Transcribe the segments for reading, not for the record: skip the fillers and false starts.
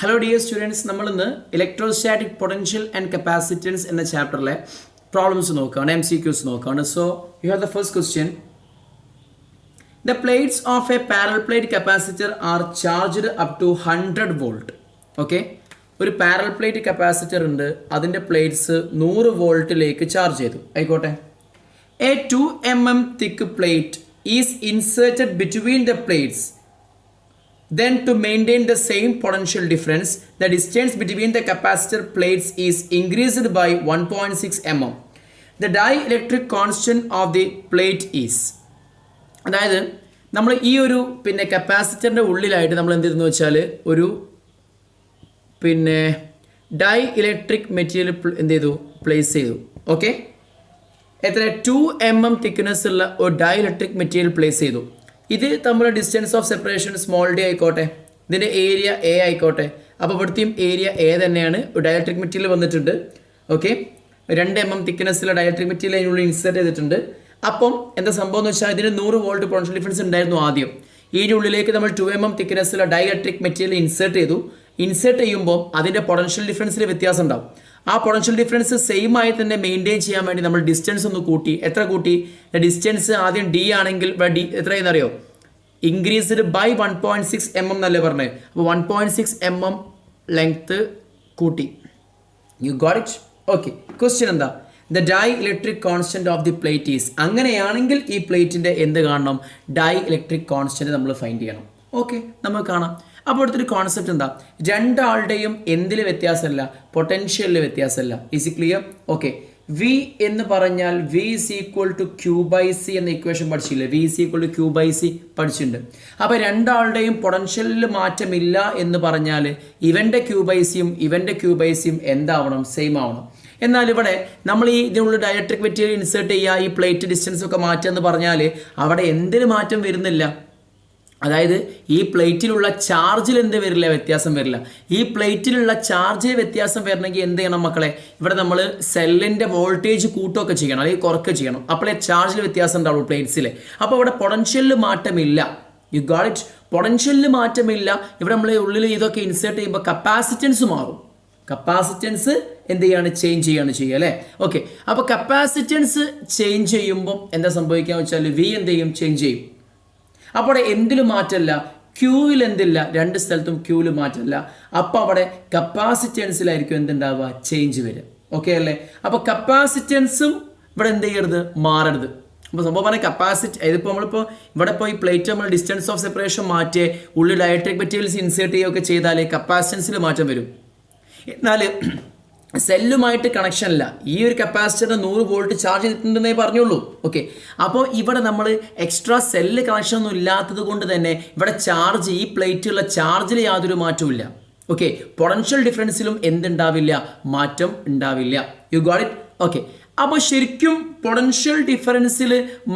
Hello dear students, നമ്മൾ ഇന്ന് electrostatic potential and capacitance എന്ന ചാപ്റ്ററിലെ പ്രോബ്ലംസ് നോക്കുകയാണ്, MCQs നോക്കുകയാണ്. So you have the first question. The plates of a parallel plate capacitor are charged up to 100 volt. Okay, ഒരു parallel plate capacitor ഉണ്ട്, അതിൻ്റെ plates 100 വോൾട്ടിലേക്ക് charge ചെയ്തു ആയിക്കോട്ടെ. A 2 mm thick plate is inserted between the plates. Then to maintain the same potential difference, the distance between the capacitor plates is increased by 1.6 mm. The dielectric constant of the plate is. അതായത് നമ്മൾ ഈ ഒരു കപ്പാസിറ്ററിൻ്റെ ഉള്ളിലായിട്ട് നമ്മൾ എന്ത് ചെയ്തെന്ന് വെച്ചാൽ ഒരു dye electric material എന്ത് ചെയ്തു, പ്ലേസ് ചെയ്തു. ഓക്കെ, എത്ര 2 mm തിക്നെസ് ഉള്ള ഒരു ഡൈ ഇലക്ട്രിക് മെറ്റീരിയൽ പ്ലേസ് ചെയ്തു. ഇത് തമ്മിലുള്ള distance of separation small D ആയിക്കോട്ടെ, ഇതിൻ്റെ ഏരിയ എ ആയിക്കോട്ടെ. അപ്പോൾ ഇവിടുത്തെയും ഏരിയ എ തന്നെയാണ്. ഡയലക്ട്രിക് മെറ്റീരിയൽ വന്നിട്ടുണ്ട്. ഓക്കെ, 2 mm തിക്നെസ്സിലുള്ള ഡയലക്ട്രിക് മെറ്റീരിയൽ അതിനുള്ളിൽ ഇൻസേർട്ട് ചെയ്തിട്ടുണ്ട്. അപ്പം എന്താ സംഭവം എന്ന് വെച്ചാൽ ഇതിന് 100 വോൾട്ട് പൊട്ടൻഷ്യൽ ഡിഫറൻസ് ഉണ്ടായിരുന്നു ആദ്യം. ഇതിൻ്റെ ഉള്ളിലേക്ക് നമ്മൾ 2 mm തിക്നെസ്സിലുള്ള ഡയലക്ട്രിക് മെറ്റീരിയൽ ഇൻസേർട്ട് ചെയ്തു. ഇൻസേർട്ട് ചെയ്യുമ്പോൾ അതിൻ്റെ പൊട്ടൻഷ്യൽ ഡിഫറൻസിൽ വ്യത്യാസം ഉണ്ടാവും. ആ പൊട്ടൻഷ്യൽ ഡിഫറൻസ് സെയിം ആയി തന്നെ മെയിൻറ്റെയിൻ ചെയ്യാൻ വേണ്ടി നമ്മൾ ഡിസ്റ്റൻസ് ഒന്ന് കൂട്ടി. എത്ര കൂട്ടി? ഡിസ്റ്റൻസ് ആദ്യം ഡി ആണെങ്കിൽ ഡി എത്രയെന്ന് അറിയോ? ഇൻക്രീസ്ഡ് ബൈ 1.6 mm എന്നല്ലേ പറഞ്ഞത്. അപ്പോൾ 1.6 mm ലെങ്ത്ത് കൂട്ടി. You got it? Okay, question എന്താ? The dielectric constant of the plate is. അങ്ങനെയാണെങ്കിൽ ഈ പ്ലേറ്റിൻ്റെ എന്ത് കാണണം? ഡൈ ഇലക്ട്രിക് കോൺസ്റ്റന്റ് നമ്മൾ ഫൈൻഡ് ചെയ്യണം. ഓക്കെ, നമുക്ക് കാണാം. അപ്പോൾ അടുത്തൊരു കോൺസെപ്റ്റ് എന്താ? രണ്ടാളുടെയും എന്തിൽ വ്യത്യാസമല്ല, പൊട്ടൻഷ്യലിൽ വ്യത്യാസമല്ല. Is it clear? Okay, V എന്ന് പറഞ്ഞാൽ V is equal to Q by C എന്ന ഇക്വേഷൻ പഠിച്ചില്ലേ? V is equal to Q by C പഠിച്ചിട്ടുണ്ട്. അപ്പോൾ രണ്ടാളുടെയും പൊട്ടൻഷ്യലിൽ മാറ്റമില്ല എന്ന് പറഞ്ഞാൽ ഇവൻ്റെ ക്യൂ ബൈ സിയും ഇവൻ്റെ ക്യൂ ബൈ സിയും എന്താവണം? സെയിം ആവണം. എന്നാൽ ഇവിടെ നമ്മൾ ഈ ഇതിനുള്ള ഡയലക്ട്രിക് മെറ്റീരിയൽ ഇൻസേർട്ട് ചെയ്യുക, ഈ പ്ലേറ്റ് ഡിസ്റ്റൻസ് ഒക്കെ മാറ്റുക എന്ന് പറഞ്ഞാൽ അവിടെ എന്തിന് മാറ്റം വരുന്നില്ല. അതായത് ഈ പ്ലേറ്റിലുള്ള ചാർജിൽ എന്ത് വരില്ല? വ്യത്യാസം വരില്ല. ഈ പ്ലേറ്റിലുള്ള ചാർജിൽ വ്യത്യാസം വരണമെങ്കിൽ എന്ത് ചെയ്യണം മക്കളെ? ഇവിടെ നമ്മൾ സെല്ലിൻ്റെ വോൾട്ടേജ് കൂട്ടുകയൊക്കെ ചെയ്യണം, അല്ലെങ്കിൽ കുറയ്ക്കുക ചെയ്യണം. അപ്പോഴേ ചാർജിൽ വ്യത്യാസം ഉണ്ടാവുള്ളൂ പ്ലേറ്റ്സിൽ. അപ്പോൾ ഇവിടെ പൊട്ടൻഷ്യലിൽ മാറ്റമില്ല. U got it? പൊട്ടൻഷ്യലിൽ മാറ്റമില്ല. ഇവിടെ നമ്മൾ ഉള്ളിൽ ഇതൊക്കെ ഇൻസേർട്ട് ചെയ്യുമ്പോൾ കപ്പാസിറ്റൻസ് മാറും. കപ്പാസിറ്റൻസ് എന്ത് ചെയ്യാണ്? ചേഞ്ച് ചെയ്യാണ് ചെയ്യുക അല്ലേ? ഓക്കെ, അപ്പോൾ കപ്പാസിറ്റൻസ് ചേഞ്ച് ചെയ്യുമ്പം എന്താ സംഭവിക്കുക വെച്ചാൽ വി എന്ത് ചെയ്യും? ചേഞ്ച് ചെയ്യും. അപ്പോൾ അവിടെ എന്തിലും മാറ്റമില്ല, ക്യൂവിൽ എന്തില്ല, രണ്ട് സ്ഥലത്തും ക്യൂവിൽ മാറ്റമില്ല. അപ്പോൾ അവിടെ കപ്പാസിറ്റൻസിലായിരിക്കും എന്തുണ്ടാവുക? ചേഞ്ച് വരിക. ഓക്കെ അല്ലേ? അപ്പോൾ കപ്പാസിറ്റൻസും ഇവിടെ എന്ത് ചെയ്യരുത്? മാറരുത്. അപ്പോൾ സംഭവം പറഞ്ഞാൽ ഇതിപ്പോൾ നമ്മളിപ്പോൾ ഇവിടെ ഇപ്പോൾ ഈ പ്ലേറ്റ് നമ്മൾ ഡിസ്റ്റൻസ് ഓഫ് സെപ്പറേഷൻ മാറ്റിയേ ഉള്ളിൽ ഡയലക്ട്രിക് മെറ്റീരിയൽസ് ഇൻസേർട്ട് ചെയ്യുകയൊക്കെ ചെയ്താലേ കപ്പാസിറ്റൻസിൽ മാറ്റം വരും. എന്നാൽ സെല്ലുമായിട്ട് കണക്ഷൻ ഇല്ല. ഈ ഒരു കപ്പാസിറ്ററിന് 100 വോൾട്ട് ചാർജ് ചെയ്തിട്ടുണ്ടെന്നേ പറഞ്ഞുള്ളൂ. ഓക്കെ, അപ്പോൾ ഇവിടെ നമ്മൾ എക്സ്ട്രാ സെല്ല് കണക്ഷൻ ഒന്നും ഇല്ലാത്തത് കൊണ്ട് തന്നെ ഇവിടെ ചാർജ്, ഈ പ്ലേറ്റുള്ള ചാർജിൽ യാതൊരു മാറ്റവും ഇല്ല. ഓക്കെ, പൊട്ടൻഷ്യൽ ഡിഫറൻസിലും എന്തുണ്ടാവില്ല? മാറ്റം ഉണ്ടാവില്ല. U got it? ഓക്കെ, അപ്പോൾ ശരിക്കും പൊട്ടൻഷ്യൽ ഡിഫറൻസിൽ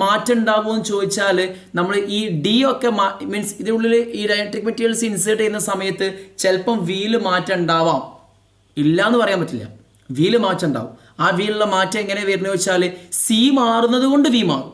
മാറ്റം ഉണ്ടാവുമെന്ന് ചോദിച്ചാൽ നമ്മൾ ഈ ഡി ഒക്കെ മീൻസ് ഇതിനുള്ളിൽ ഈ ഡയലക്ട്രിക് മെറ്റീരിയൽസ് ഇൻസേർട്ട് ചെയ്യുന്ന സമയത്ത് ചിലപ്പം വീല് മാറ്റം ഉണ്ടാവാം. ഇല്ല എന്ന് പറയാൻ പറ്റില്ല. വീല് മാറ്റം ഉണ്ടാവും. ആ വീലിലുള്ള മാറ്റം എങ്ങനെ വരുന്നത് വെച്ചാൽ സി മാറുന്നത് കൊണ്ട് വി മാറും.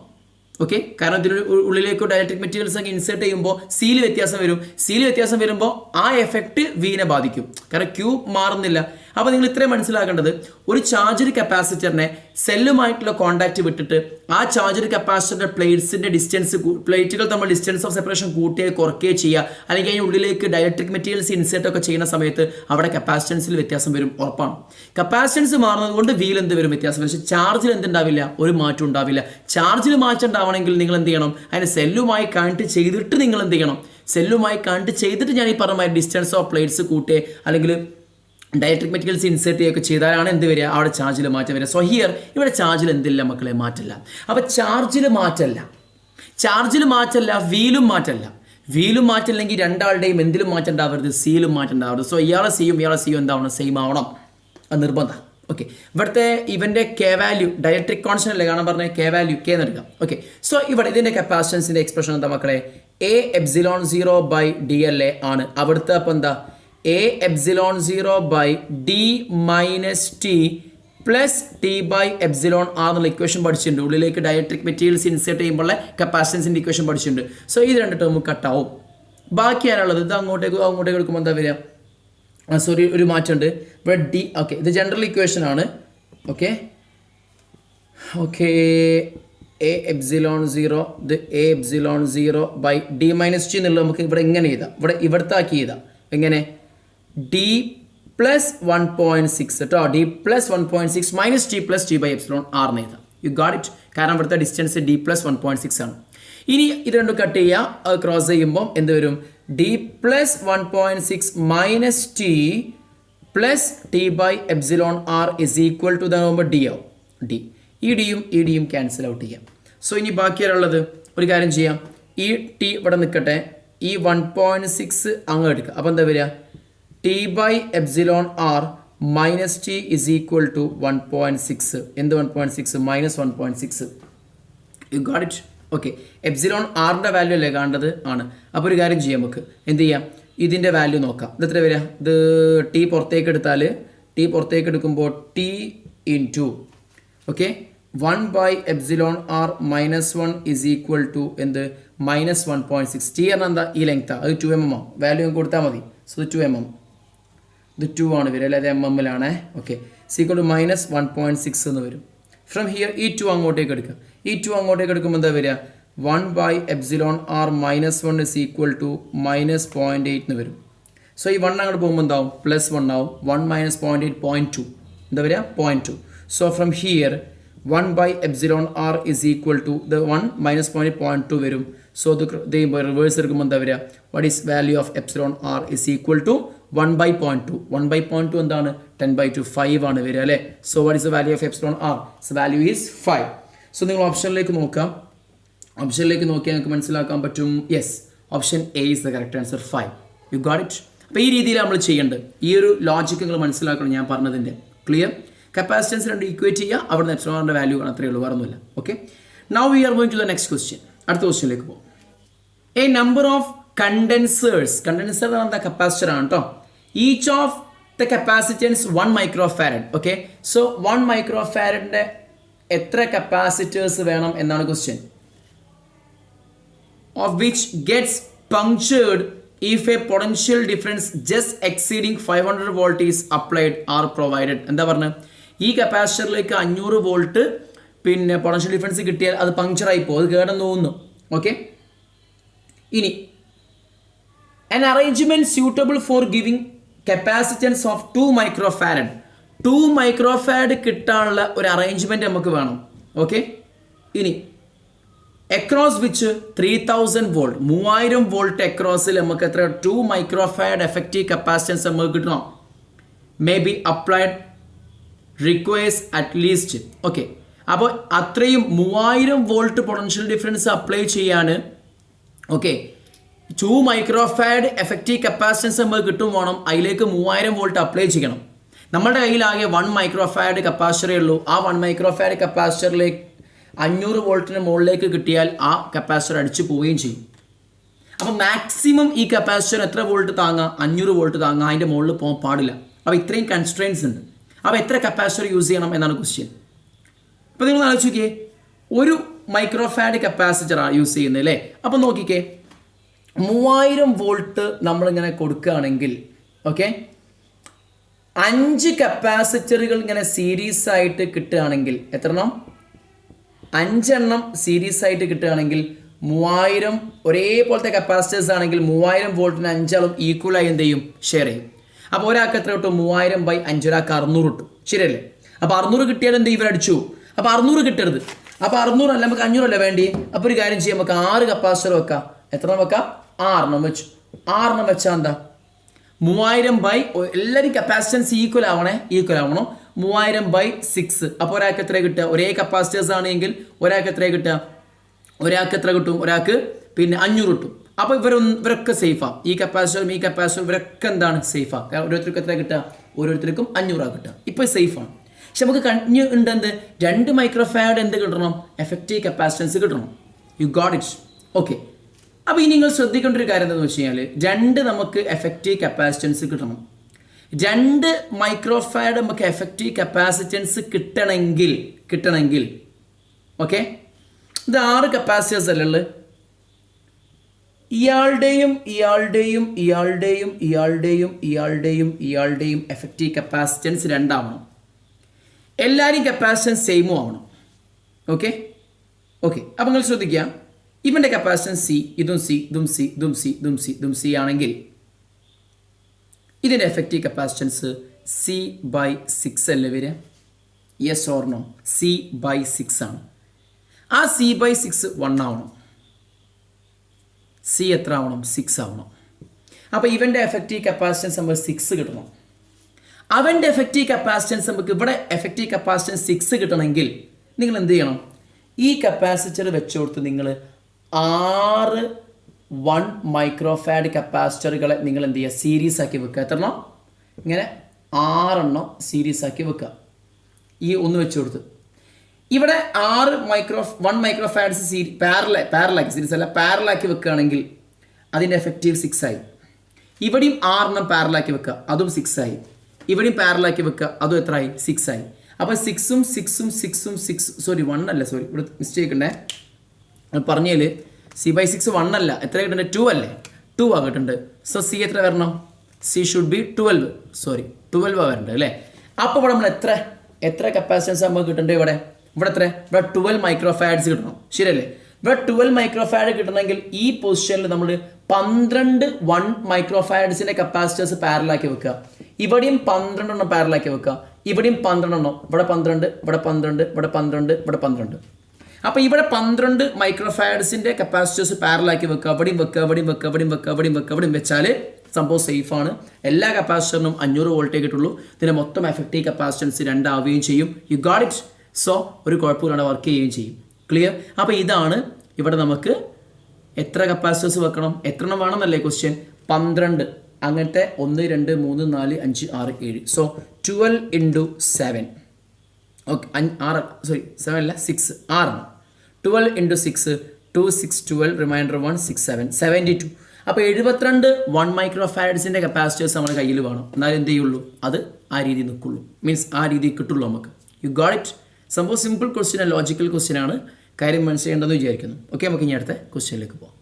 ഓക്കെ, കാരണം ഇതിന് ഉള്ളിലേക്ക് ഡയലക്ട്രിക് മെറ്റീരിയൽസ് ഒക്കെ ഇൻസേർട്ട് ചെയ്യുമ്പോൾ സിയിൽ വ്യത്യാസം വരും. സിയിൽ വ്യത്യാസം വരുമ്പോൾ ആ എഫക്റ്റ് വീനെ ബാധിക്കും, കാരണം ക്യൂ മാറുന്നില്ല. അപ്പോൾ നിങ്ങൾ ഇത്രയും മനസ്സിലാക്കേണ്ടത്, ഒരു ചാർജഡ് കപ്പാസിറ്ററിനെ സെല്ലുമായിട്ടുള്ള കോൺടാക്റ്റ് വിട്ടിട്ട് ആ ചാർജഡ് കപ്പാസിറ്ററിൻ്റെ പ്ലേറ്റ്സിൻ്റെ ഡിസ്റ്റൻസ്, പ്ലേറ്റുകൾ തമ്മിൽ ഡിസ്റ്റൻസ് ഓഫ് സെപ്പറേഷൻ കൂട്ടുകയോ കുറയ്ക്കുകയോ ചെയ്യുക, അല്ലെങ്കിൽ അതിന് ഉള്ളിലേക്ക് ഡയലക്ട്രിക് മെറ്റീരിയൽസ് ഇൻസേർട്ട് ഒക്കെ ചെയ്യുന്ന സമയത്ത് അവിടെ കപ്പാസിറ്റൻസിൽ വ്യത്യാസം വരും, ഉറപ്പാണ്. കപ്പാസിറ്റൻസ് മാറുന്നത് കൊണ്ട് വീൽ എന്ത് വരും? വ്യത്യാസം. പക്ഷേ ചാർജിൽ എന്തുണ്ടാവില്ല? ഒരു മാറ്റം ഉണ്ടാവില്ല. ചാർജിൽ മാറ്റം ഉണ്ടാവണമെങ്കിൽ നിങ്ങൾ എന്ത് ചെയ്യണം? അതിന് സെല്ലുമായി കണക്ട് ചെയ്തിട്ട് നിങ്ങൾ എന്ത് ചെയ്യണം? സെല്ലുമായി കണക്ട് ചെയ്തിട്ട് ഞാൻ ഈ പറഞ്ഞ ഡിസ്റ്റൻസ് ഓഫ് പ്ലേറ്റ്സ് കൂട്ടുക അല്ലെങ്കിൽ ഡയലക്ട്രിക് മെറ്റീരിയൽസ് ഇൻസേർട്ട് ചെയ്യുകയൊക്കെ ചെയ്താലാണ് എന്ത് വരിക? അവിടെ ചാർജിൽ മാറ്റം വരിക. സോ ഹിയർ ഇവിടെ ചാർജിൽ എന്തില്ല മക്കളെ? മാറ്റമില്ല. അപ്പോൾ ചാർജിൽ മാറ്റമല്ല, വീലും മാറ്റമല്ല. വീലും മാറ്റമില്ലെങ്കിൽ രണ്ടാളുടെയും എന്തിലും മാറ്റം ഉണ്ടാവരുത്? സിയിലും മാറ്റം ഉണ്ടാവരുത്. സോ ഇയാളെ സിയും എന്താവണം? സെയിം ആവണം. അത് നിർബന്ധം. ഓക്കെ, ഇവിടുത്തെ ഇവൻ്റെ കെ വാല്യൂ ഡയലക്ട്രിക് കോൺസ്റ്റന്റ് അല്ലേ കാണാൻ പറഞ്ഞ കെ വാല്യൂ കെ എന്നെടുക്കാം. ഓക്കെ, സോ ഇവിടെ ഇതിൻ്റെ കപ്പാസിറ്റൻസിൻ്റെ എക്സ്പ്രഷൻ എന്താ മക്കളെ? A epsilon 0 by d l a ആണ്. അവിടുത്തെ അപ്പം എന്താ? A epsilon 0 by D minus T plus T by epsilon r എന്നുള്ള ഇക്വേഷൻ പഠിച്ചിട്ടുണ്ട്. ഉള്ളിലേക്ക് ഡയലക്ട്രിക് മെറ്റീരിയൽസ് ഇൻസേർട്ട് ചെയ്യുമ്പോൾ കപ്പാസിറ്റൻസിൻ്റെ ഇക്വേഷൻ പഠിച്ചിട്ടുണ്ട്. സോ ഇത് രണ്ട് ടേം കട്ടാവും. ബാക്കി ആരാളുള്ളത്? ഇത് അങ്ങോട്ടേക്ക് എടുക്കുമ്പോൾ എന്താ വരിക? സോറി ഒരു മാറ്റമുണ്ട് ഇവിടെ ഡി. ഓക്കെ, ഇത് ജനറൽ ഇക്വേഷൻ ആണ്. ഓക്കെ ഓക്കെ എ എപ്സിലോൺ 0 ഇത് a epsilon 0 by D minus t എന്നുള്ളത് നമുക്ക് ഇവിടെ ഇങ്ങനെ എഴുതാം. ഇവിടുത്തെ ആക്കി എഴുതാം. എങ്ങനെ ഡി പ്ലസ് 1.6 കേട്ടോ, d plus 1.6 minus T plus T by epsilon r എന്ന് എഴുതാം. You got it. കാരണം ഇവിടുത്തെ ഡിസ്റ്റൻസ് ഡി പ്ലസ് 1.6 ആണ്. ഇനി ഇത് രണ്ടും കട്ട് ചെയ്യുക, ക്രോസ് ചെയ്യുമ്പോൾ എന്ത് വരും? D plus 1.6 minus T plus T by epsilon r is equal to ഇതാകുമ്പോൾ ഡി ആവും. ഡി ഈ ഡിയും ക്യാൻസൽ ഔട്ട് ചെയ്യാം. സോ ഇനി ബാക്കിയുള്ളത് ഒരു കാര്യം ചെയ്യാം, ഈ ടി ഇവിടെ നിൽക്കട്ടെ, ഈ 1.6 അങ്ങ് എടുക്കുക. അപ്പോൾ എന്താ വരിക? T by epsilon r minus t is equal to 1.6. എന്ത് 1.6? Minus 1.6. You got it. Okay, epsilon ആറിൻ്റെ വാല്യൂ അല്ലേ കാണേണ്ടത്? ആണ്. അപ്പോൾ ഒരു കാര്യം ചെയ്യാം, നമുക്ക് എന്ത് ചെയ്യാം, ഇതിൻ്റെ വാല്യൂ നോക്കാം. ഇത് എത്ര വരിക? ഇത് ടി പുറത്തേക്ക് എടുത്താൽ, ടി പുറത്തേക്ക് എടുക്കുമ്പോൾ t into okay 1 by epsilon r minus 1 is equal to എന്ത്? മൈനസ് 1.6. ടി പറഞ്ഞാൽ എന്താ? ഈ ലെങ്ത്. അത് 2 mm ആവും. വാല്യൂ കൊടുത്താൽ മതി. So 2 mm. ഇത് 2 ആണ് വരിക അല്ലേ? അത് mm ലാണ്. ഓക്കെ, സീക്വൽ ടു മൈനസ് 1.6 എന്ന് വരും. ഫ്രം ഹിയർ ഈ 2 അങ്ങോട്ടേക്ക് എടുക്കുക. ഈ 2 അങ്ങോട്ടേക്ക് എടുക്കുമ്പോൾ എന്താ വരിക? 1 by epsilon r minus 1 is equal to minus 0.8 എന്ന് വരും. സോ ഈ 1 അങ്ങോട്ട് പോകുമ്പോൾ എന്താവും? പ്ലസ് 1 ആവും. 1 മൈനസ് 0.8 0.2 എന്താ വരിക? 0.2. So from here 1 by epsilon r is equal to 1 minus 0.2 വരും. സോ ഇത് റിവേഴ്സ് എടുക്കുമ്പോൾ എന്താ വരിക? What is value of epsilon r is equal to 1 by 0.2. 1 by 0.2 എന്താണ്? 10/2 5 ആണ് വരിക അല്ലേ? So what is the value of epsilon r? Value is 5. So നിങ്ങൾ ഓപ്ഷനിലേക്ക് നോക്കാം. ഓപ്ഷനിലേക്ക് നോക്കിയാൽ നിങ്ങൾക്ക് മനസ്സിലാക്കാൻ പറ്റും. Yes, option A is the correct answer 5. U got it. അപ്പോൾ ഈ രീതിയിൽ നമ്മൾ ചെയ്യേണ്ടത്. ഈ ഒരു ലോജിക്ക് നിങ്ങൾ മനസ്സിലാക്കണം ഞാൻ പറഞ്ഞതിൻ്റെ. ക്ലിയർ? കപ്പാസിറ്റൻസ് രണ്ട് ഈക്വേറ്റ് ചെയ്യുക, അവിടെ നിന്ന് എപ്സിലോണിൻ്റെ വാല്യൂ ആണ്, അത്രയേ ഉള്ളൂ, വേറൊന്നുമില്ല. Okay, now we are going to the next question. അടുത്ത ക്വസ്റ്റ്യനിലേക്ക് പോകും. A number of condensers. Condenser എന്ന് പറഞ്ഞാൽ കപ്പാസിറ്റർ ആണ് കേട്ടോ. Each of the capacitance 1 microfarad. Okay, so 1 മൈക്രോഫാരഡിൻ്റെ എത്ര കപ്പാസിറ്റേഴ്സ് വേണം എന്നാണ് question. Of which gets punctured if a potential difference just exceeding 500 volt is applied or provided. എന്താ പറഞ്ഞത്? ഈ കപ്പാസിറ്ററിലേക്ക് 500 വോൾട്ട് പിന്നെ പൊട്ടൻഷ്യൽ ഡിഫറൻസ് കിട്ടിയാൽ അത് പങ്ക്ചറായി പോകും, അത് കേടെന്ന് തോന്നുന്നു. ഓക്കെ, ഇനി an arrangement suitable for giving capacitance of 2 microfarad. 2 microfarad കിട്ടാനുള്ള ഒരു അറേഞ്ച്മെൻറ്റ് നമുക്ക് വേണം. ഓക്കെ, ഇനി അക്രോസ് വിച്ച് 3000 വോൾട്ട് 3000 വോൾട്ട് അക്രോസിൽ നമുക്ക് എത്ര 2 മൈക്രോഫാരഡ് എഫക്റ്റീവ് കപ്പാസിറ്റൻസ് നമുക്ക് കിട്ടണം. May be applied requires at least. Okay, അപ്പോൾ അത്രയും 3000 വോൾട്ട് പൊട്ടൻഷ്യൽ ഡിഫറൻസ് അപ്ലൈ ചെയ്യാൻ ഓക്കെ 2 മൈക്രോഫാരഡ് എഫക്റ്റീവ് കപ്പാസിറ്റൻസ് നമുക്ക് കിട്ടും വേണം. അതിലേക്ക് 3000 വോൾട്ട് അപ്ലൈ ചെയ്യണം. നമ്മുടെ കയ്യിലാകെ 1 മൈക്രോഫാരഡ് കപ്പാസിറ്ററേ ഉള്ളൂ. ആ 1 മൈക്രോഫാരഡ് കപ്പാസിറ്ററിലേക്ക് 500 വോൾട്ടിന് മുകളിലേക്ക് കിട്ടിയാൽ ആ കപ്പാസിറ്റർ അടിച്ചു പോവുകയും ചെയ്യും. അപ്പോൾ മാക്സിമം ഈ കപ്പാസിറ്റർ എത്ര വോൾട്ട് താങ്ങാം? 500 വോൾട്ട് താങ്ങാം. അതിൻ്റെ മുകളിൽ പോകാൻ പാടില്ല. അപ്പോൾ ഇത്രയും കൺസ്ട്രെയിൻസ് ഉണ്ട്. അപ്പോൾ എത്ര കപ്പാസിറ്റർ യൂസ് ചെയ്യണം എന്നാണ് ക്വസ്റ്റ്യൻ. അപ്പോൾ നിങ്ങൾ ആലോചിച്ച് നോക്കിയേ, ഒരു മൈക്രോഫാരഡ് കപ്പാസിറ്ററാണ് യൂസ് ചെയ്യുന്നത് അല്ലേ? അപ്പോൾ നോക്കിക്കേ, 3000 വോൾട്ട് നമ്മളിങ്ങനെ കൊടുക്കുകയാണെങ്കിൽ ഓക്കെ 5 കപ്പാസിറ്ററുകൾ ഇങ്ങനെ സീരീസ് ആയിട്ട് കിട്ടുകയാണെങ്കിൽ എത്രണ്ണം? 5 എണ്ണം സീരീസ് ആയിട്ട് കിട്ടുകയാണെങ്കിൽ 3000 ഒരേപോലത്തെ കപ്പാസിറ്റേഴ്സ് ആണെങ്കിൽ 3000 വോൾട്ടിന് 5 ആളും ഈക്വലായി എന്ത് ചെയ്യും? ഷെയർ ചെയ്യും. അപ്പോൾ ഒരാൾക്ക് എത്ര കിട്ടും? 3000/5 ഒരാൾക്ക് 600 കിട്ടും. ശരിയല്ലേ? അപ്പോൾ 600 കിട്ടിയാൽ എന്ത് ഇവരടിച്ചു? അപ്പോൾ 600 കിട്ടരുത്. അപ്പോൾ 600 അല്ല, നമുക്ക് 500 അല്ല വേണ്ടി. അപ്പോൾ ഒരു കാര്യം ചെയ്യാം, നമുക്ക് 6 കപ്പാസിറ്റർ വെക്കാം. എത്ര വെക്കാം? 6 വെച്ചു. 6 വെച്ചാൽ എന്താ? 3000 എല്ലാവരും കപ്പാസിറ്റൻസ് ഈക്വൽ ആവണം. 3000/6. അപ്പോൾ ഒരാൾക്ക് എത്ര കിട്ടുക? ഒരേ കപ്പാസിറ്റേഴ്സ് ആണെങ്കിൽ ഒരാൾക്ക് എത്ര കിട്ടുക? ഒരാൾക്ക് എത്ര കിട്ടും? ഒരാൾക്ക് പിന്നെ 500 കിട്ടും. അപ്പോൾ ഇവരൊക്കെ സേഫാണ്. ഈ കപ്പാസിറ്ററും ഈ കപ്പാസിറ്ററും ഇവരൊക്കെ എന്താണ്? സേഫാണ്. ഓരോരുത്തർക്കും എത്ര കിട്ടുക? ഓരോരുത്തർക്കും 500 കിട്ടുക. ഇപ്പോൾ സേഫാണ്. പക്ഷെ നമുക്ക് കണ്ടിന്യൂ ഉണ്ട് എന്ത്? 2 മൈക്രോഫാരഡ് എന്ത് കിട്ടണം? എഫക്റ്റീവ് കപ്പാസിറ്റൻസ് കിട്ടണം. U got it. ഓക്കെ, അപ്പോൾ ഇനി നിങ്ങൾ ശ്രദ്ധിക്കേണ്ട ഒരു കാര്യം എന്താണെന്ന് വെച്ച് കഴിഞ്ഞാൽ 2 നമുക്ക് എഫക്റ്റീവ് കപ്പാസിറ്റൻസ് കിട്ടണം. 2 മൈക്രോഫാരഡ് നമുക്ക് എഫക്റ്റീവ് കപ്പാസിറ്റൻസ് കിട്ടണമെങ്കിൽ ഓക്കെ ഇത് 6 കപ്പാസിറ്റേഴ്സ് അല്ലേ ഉള്ളത്? ഇയാളുടെയും എഫക്റ്റീവ് കപ്പാസിറ്റൻസ് രണ്ടാവണം. എല്ലാവരും കപ്പാസിറ്റൻസ് സെയിമും ആവണം. ഓക്കെ അപ്പം നിങ്ങൾ ശ്രദ്ധിക്കുക, ഇവൻ്റെ കപ്പാസിറ്റൻസ് സി, ഇതും സി ആണെങ്കിൽ ഇതിൻ്റെ എഫക്റ്റീവ് കപ്പാസിറ്റൻസ് C/6 അല്ലേ വരിക? Yes or no? C/6 ആണ്. ആ C/6 1 ആവണം. സി എത്ര ആവണം? 6 ആവണം. അപ്പോൾ ഇവൻ്റെ എഫക്റ്റീവ് കപ്പാസിറ്റൻസ് നമുക്ക് 6 കിട്ടണം. അവൻ്റെ എഫക്റ്റീവ് കപ്പാസിറ്റൻസ് നമുക്ക് ഇവിടെ എഫക്റ്റീവ് കപ്പാസിറ്റൻസ് 6 കിട്ടണമെങ്കിൽ നിങ്ങൾ എന്ത് ചെയ്യണം? ഈ കപ്പാസിറ്റർ വെച്ച് കൊടുത്ത് നിങ്ങൾ 6 1 മൈക്രോഫാഡ് കപ്പാസിറ്ററുകളെ നിങ്ങൾ എന്ത് ചെയ്യുക? സീരീസ് ആക്കി വെക്കുക. എത്രണ്ണം? ഇങ്ങനെ 6 സീരീസ് ആക്കി വെക്കുക. ഈ ഒന്ന് വെച്ച് കൊടുത്ത് ഇവിടെ 1 മൈക്രോഫാഡ്സ് പാരലാക്കി സീരീസ് അല്ല പാരലാക്കി വെക്കുകയാണെങ്കിൽ അതിൻ്റെ എഫക്റ്റീവ് 6 ആയി. ഇവിടെയും 6 പാരലാക്കി വെക്കുക, അതും 6 ആയി. ഇവിടെയും പാരലാക്കി വെക്കുക, അതും എത്ര ആയി? 6 ആയി. അപ്പോൾ 6 സോറി 1 അല്ല, സോറി ഇവിടെ മിസ്റ്റേക്ക് ഉണ്ടേ പറഞ്ഞതിൽ. C/6 1 അല്ല, എത്ര കിട്ടുന്നുണ്ട്? 2 അല്ലേ? 2 കിട്ടുന്നുണ്ട്. സോ സി എത്ര വരണം? C should be 12. സോറി 12 വരേണ്ടത് അല്ലേ? അപ്പോൾ ഇവിടെ നമ്മൾ എത്ര കപ്പാസിറ്റൻസ് നമുക്ക് കിട്ടേണ്ടത്? ഇവിടെ എത്ര? ഇവിടെ 12 മൈക്രോഫാഡ്സ് കിട്ടണം, ശരിയല്ലേ? ഇവിടെ 12 മൈക്രോഫാഡ് കിട്ടണമെങ്കിൽ ഈ പൊസിഷനിൽ നമ്മൾ 12 1 മൈക്രോഫാഡ്സിൻ്റെ കപ്പാസിറ്റേഴ്സ് പാരലാക്കി വെക്കുക. ഇവിടെയും 12 പാരലാക്കി വെക്കുക, ഇവിടെയും 12, ഇവിടെ 12, ഇവിടെ 12, ഇവിടെ 12, ഇവിടെ 12. അപ്പോൾ ഇവിടെ 12 മൈക്രോഫാഡ്സിൻ്റെ കപ്പാസിറ്റേഴ്സ് പാരലാക്കി വെക്കുക, അവിടെയും വെച്ചാൽ സംഭവം സേഫാണ്. എല്ലാ കപ്പാസിറ്ററിനും 500 വോൾട്ടേ കിട്ടുള്ളൂ. ഇതിൻ്റെ മൊത്തം എഫക്റ്റീവ് കപ്പാസിറ്റൻസ് 2 ആവുകയും ചെയ്യും. U got it? സോ ഒരു കുഴപ്പമില്ലാതെ വർക്ക് ചെയ്യുകയും ചെയ്യും. ക്ലിയർ? അപ്പോൾ ഇതാണ് ഇവിടെ നമുക്ക് എത്ര കപ്പാസിറ്റേഴ്സ് വെക്കണം, എത്ര എണ്ണം വേണമെന്നല്ലേ ക്വസ്റ്റ്യൻ? 12 അങ്ങനത്തെ 1 2 3 4 5 6 7. സോ 12 × 7. ഓക്കെ 7 അല്ല 6 6. 12 × 6 2 6 12 റിമൈൻഡർ 1 6 7 72. അപ്പോൾ 72 1 മൈക്രോഫാഡ്സിൻ്റെ കപ്പാസിറ്റേഴ്സ് നമ്മുടെ കയ്യിൽ വേണം. എന്നാലും എന്ത് ചെയ്യുള്ളൂ? അത് ആ രീതി നിൽക്കുള്ളൂ, മീൻസ് ആ രീതി കിട്ടുള്ളൂ നമുക്ക്. U got it? സംഭവം സിമ്പിൾ ക്വസ്റ്റ്യൻ, ലോജിക്കൽ ക്വസ്റ്റ്യൻ ആണ്. കാര്യം മനസ്സിലാക്കേണ്ടതെന്ന് വിചാരിക്കുന്നു. ഓക്കെ, നമുക്ക് ഇനി അടുത്ത ക്വസ്റ്റ്യനിലേക്ക് പോകാം.